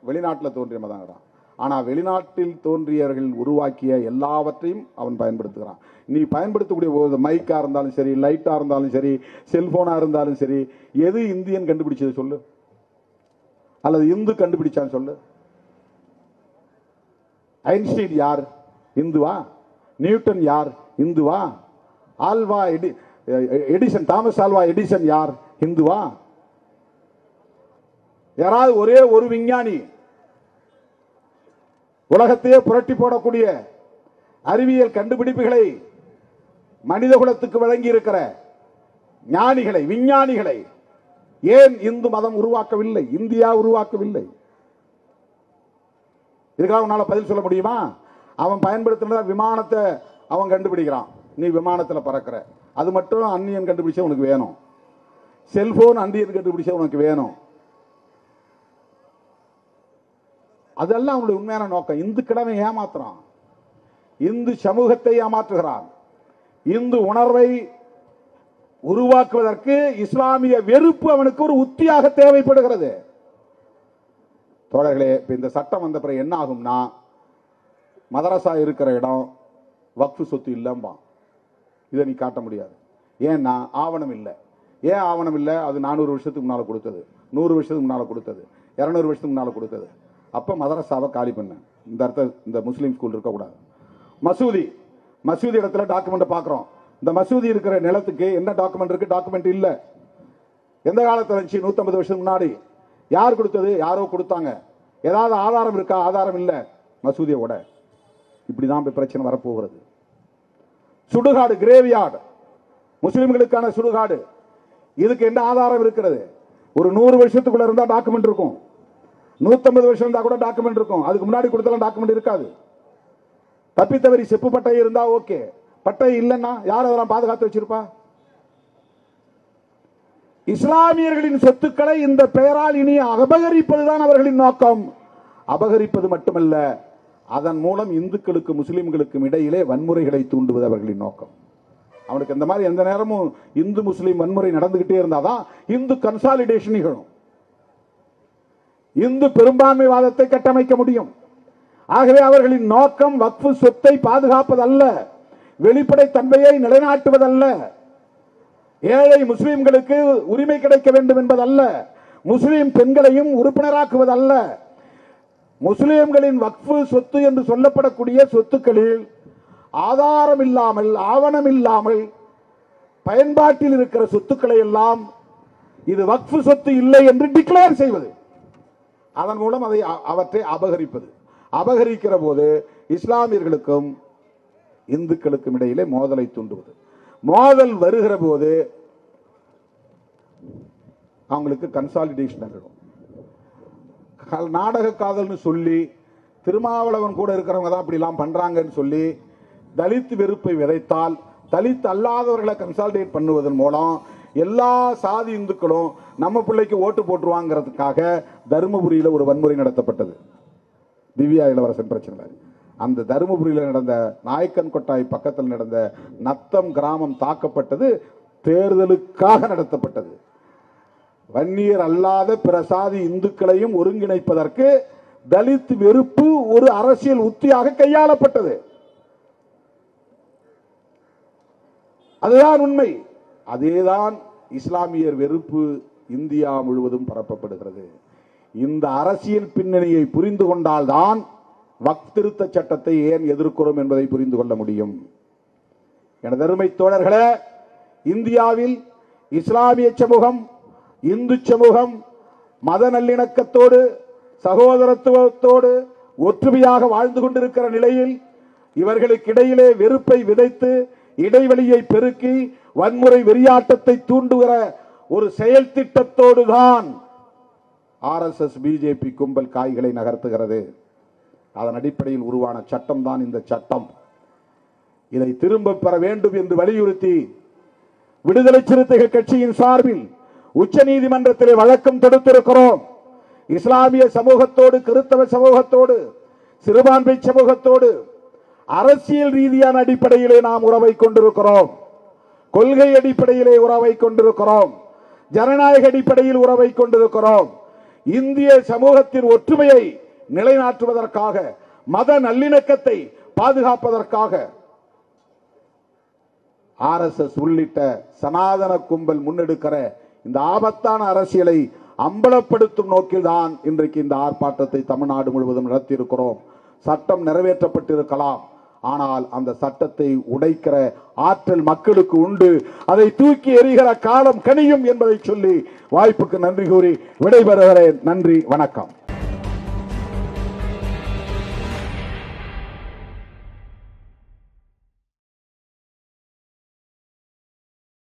வெளிநாட்டில் தோன்றிய மதங்கிறான். ஆனா வெளிநாட்டில் தோன்றியவர்கள் உருவாக்கிய எல்லாவற்றையும் அவன் பயன்படுத்துகிறான். நீ பயன்படுத்தக்கூடிய மைக்கா இருந்தாலும் சரி, லைட்டா இருந்தாலும் சரி, செல்போனா இருந்தாலும் சரி, எது இந்தியன் கண்டுபிடிச்சது சொல்லு, அல்லது இந்து கண்டுபிடிச்சான்னு சொல்லு. ஐன்ஸ்டீன் யார்? இந்துவா? நியூட்டன் யார்? இந்துவா? Alva Edison, Thomas Alva Edison யார்? இந்துவா? யாராவது ஒரே ஒரு விஞ்ஞானி, உலகத்தையே புரட்டி போடக்கூடிய அறிவியல் கண்டுபிடிப்புகளை மனித குலத்துக்கு வழங்கி இருக்கிற ஞானிகளை, விஞ்ஞானிகளை ஏன் இந்து மதம் உருவாக்கவில்லை, இந்தியா உருவாக்கவில்லை? இதுக்காக உன்னால பதில் சொல்ல முடியுமா? அவன் பயன்படுத்தின விமானத்தை அவன் கண்டுபிடிக்கிறான், நீ விமானத்தில் பறக்கிற, அது மட்டும் அந்நியன் கண்டுபிடிச்ச உனக்கு வேணும். செல்போன் அந்நியன் கண்டுபிடிச்ச உனக்கு வேணும். அதெல்லாம் அவனுடைய உண்மையான நோக்கம். இந்து கிழமை ஏமாத்துறான், இந்து சமூகத்தை ஏமாற்றுகிறான். இந்து உணர்வை உருவாக்குவதற்கு இஸ்லாமிய வெறுப்பு அவனுக்கு ஒரு உத்தியாக தேவைப்படுகிறது. தோழர்களே, இந்த சட்டம் வந்த பிறகு என்ன ஆகும்னா, மதரசா இருக்கிற இடம் வக்ஃபு சொத்து இல்லம்பான். இதை நீ காட்ட முடியாது. ஏன்னா ஆவணம் இல்லை. ஏன் ஆவணம் இல்லை? அது 400 வருஷத்துக்கு முன்னால கொடுத்தது, 100 வருஷத்துக்கு முன்னால கொடுத்தது, 200 வருஷத்துக்கு முன்னால கொடுத்தது. அப்ப மதரசாவை காலி பண்ண, இந்த அர்த்தம் இந்த முஸ்லீம் ஸ்கூல் இருக்கக்கூடாது. மசூதி இடத்துல டாக்குமெண்ட் பார்க்கிறோம். இந்த மசூதி இருக்கிற நிலத்துக்கு என்ன டாக்குமெண்ட் இருக்கு? டாக்குமெண்ட் இல்ல. எந்த காலத்துல இருந்துச்சு? 150 வருஷத்துக்கு முன்னாடி. யார் கொடுத்தது? யாரோ கொடுத்தாங்க. ஏதாவது ஆதாரம் இருக்கா? ஆதாரம் இல்ல. மசூதியோட இப்படிதான் பிரச்சனை வரப்போகிறது. சுடுகாடு, கிரேவியார்டு, முஸ்லிம்களுக்கான சுடுகாடு, இதுக்கு என்ன ஆதாரம் இருக்கிறது? ஒரு 100 வருஷத்துக்குள்ள இருந்தா டாக்குமெண்ட் இருக்கும், 150 வருஷம் இருந்தா கூட டாக்குமெண்ட் இருக்கும். அதுக்கு முன்னாடி கொடுத்தாலும் டாக்குமெண்ட் இருக்காது. தப்பித்தவரி செப்பு பட்டை இருந்தா ஓகே, பட்டை இல்லைன்னா யார் அதெல்லாம் பாதுகாத்து வச்சிருப்பா? இஸ்லாமியர்களின் சொத்துக்களை இந்த பெயரால் இனி அபகரிப்பதுதான் அவர்களின் நோக்கம். அபகரிப்பது மட்டுமல்ல, அதன் மூலம் இந்துக்களுக்கு முஸ்லிம்களுக்கும் இடையிலே வன்முறைகளை தூண்டுவது அவர்களின் நோக்கம். அவனுக்கு இந்த மாதிரி எந்த நேரமும் இந்து முஸ்லிம் வன்முறை நடந்துகிட்டே இருந்தாதான் இந்து கன்சாலிடேஷன் நிகழும், இந்து பெரும்பான்மைவாதத்தை கட்டமைக்க முடியும். ஆகவே அவர்களின் நோக்கம் வக்ஃபு சொத்தை பாதுகாப்பதல்ல, வெளிப்படை தன்மையை நிலைநாட்டுவதல்ல, ஏழை முஸ்லிம்களுக்கு உரிமை கிடைக்க வேண்டும் என்பதல்ல, முஸ்லிம் பெண்களையும் உறுப்பினராக்குவதல்ல. முஸ்லிம்களின் வக்ஃபு சொத்து என்று சொல்லப்படக்கூடிய சொத்துக்களில் ஆதாரம் இல்லாமல், ஆவணம் இல்லாமல் பயன்பாட்டில் இருக்கிற சொத்துக்களை எல்லாம் இது வக்ஃபு சொத்து இல்லை என்று டிக்ளேர் செய்வது, அதன் மூலம் அவற்றை அபகரிப்பது. அபகரிக்கிற போது இஸ்லாமியர்களுக்கும் இந்துக்களுக்கும் இடையிலே மோதலை தூண்டுவது. மோதல் வருகிற போது அவங்களுக்கு கன்சாலிடேஷன் ஆகிடும். நாடக காதல்னு சொல்லி திருமாவளவன் கூட இருக்கிறவங்க தான் இப்படி எல்லாம் பண்றாங்கன்னு சொல்லி தலித் வெறுப்பை விதைத்தால், தலித் அல்லாதவர்களை கன்சாலிடேட் பண்ணுவதன் மூலம் எல்லா சாதி இந்துக்களும் நம்ம பிள்ளைக்கு ஓட்டு போட்டுருவாங்கிறதுக்காக தருமபுரியில் ஒரு வன்முறை நடத்தப்பட்டது. திவ்யா இளவரசன் பிரச்சனை. அந்த தருமபுரியில் நடந்த நாயக்கன் கொட்டாய் பக்கத்தில் நடந்த நத்தம் கிராமம் தாக்கப்பட்டது தேர்தலுக்காக நடத்தப்பட்டது. வன்னியர் அல்லாத பிற சாதி இந்துக்களையும் ஒருங்கிணைப்பதற்கு தலித் வெறுப்பு ஒரு அரசியல் உத்தியாக கையாளப்பட்டது. அதுதான் உண்மை. அதேதான் இஸ்லாமியர் வெறுப்பு இந்தியா முழுவதும் பரப்பப்படுகிறது. இந்த அரசியல் பின்னணியை புரிந்து கொண்டால்தான் வக்ஃப் திருத்த சட்டத்தை ஏன் எதிர்க்கிறோம் என்பதை புரிந்து கொள்ள முடியும். எனது அருமை தோழர்களே, இந்தியாவில் இஸ்லாமிய சமூகம், இந்து சமூகம் மத நல்லிணக்கத்தோடு சகோதரத்துவத்தோடு ஒற்றுமையாக வாழ்ந்து கொண்டிருக்கிற நிலையில் இவர்களுக்கு இடையிலே வெறுப்பை விதைத்து இடைவெளியை பெருக்கி வன்முறை வெறியாட்டத்தை தூண்டுகிற ஒரு செயல் திட்டத்தோடு தான் RSS பிஜேபி கும்பல் காய்களை நகர்த்துகிறது. அதன் அடிப்படையில் உருவான சட்டம் தான் இந்த சட்டம். இதை திரும்ப பெற வேண்டும் என்று வலியுறுத்தி விடுதலை சிறுத்தைகள் கட்சியின் சார்பில் உச்ச நீதிமன்றத்திலே வழக்கம் தொடுத்திருக்கிறோம். இஸ்லாமிய சமூகத்தோடு, கிறிஸ்தவ சமூகத்தோடு, சிறுபான்மை சமூகத்தோடு அரசியல் ரீதியான அடிப்படையிலே நாம் உறவை கொண்டிருக்கிறோம். கொள்கை அடிப்படையிலே உறவை கொண்டிருக்கிறோம். ஜனநாயக அடிப்படையில் உறவை கொண்டிருக்கிறோம். இந்திய சமூகத்தின் ஒற்றுமையை நிலைநாட்டுவதற்காக, மத நல்லிணக்கத்தை பாதுகாப்பதற்காக RSS உள்ளிட்ட சனாதன கும்பல் முன்னெடுக்கிற இந்த ஆபத்தான அரசியலை அம்பலப்படுத்தும் நோக்கில்தான் இன்றைக்கு இந்த ஆர்ப்பாட்டத்தை தமிழ்நாடு முழுவதும் நடத்தியிருக்கிறோம். சட்டம் நிறைவேற்றப்பட்டிருக்கலாம், ஆனால் அந்த சட்டத்தை உடைக்கிற ஆற்றல் மக்களுக்கு உண்டு. அதை தூக்கி எறிகிற காலம் கனியும் என்பதை சொல்லி வாய்ப்புக்கு நன்றி கூறி விடைபெறுகிறேன். நன்றி, வணக்கம்.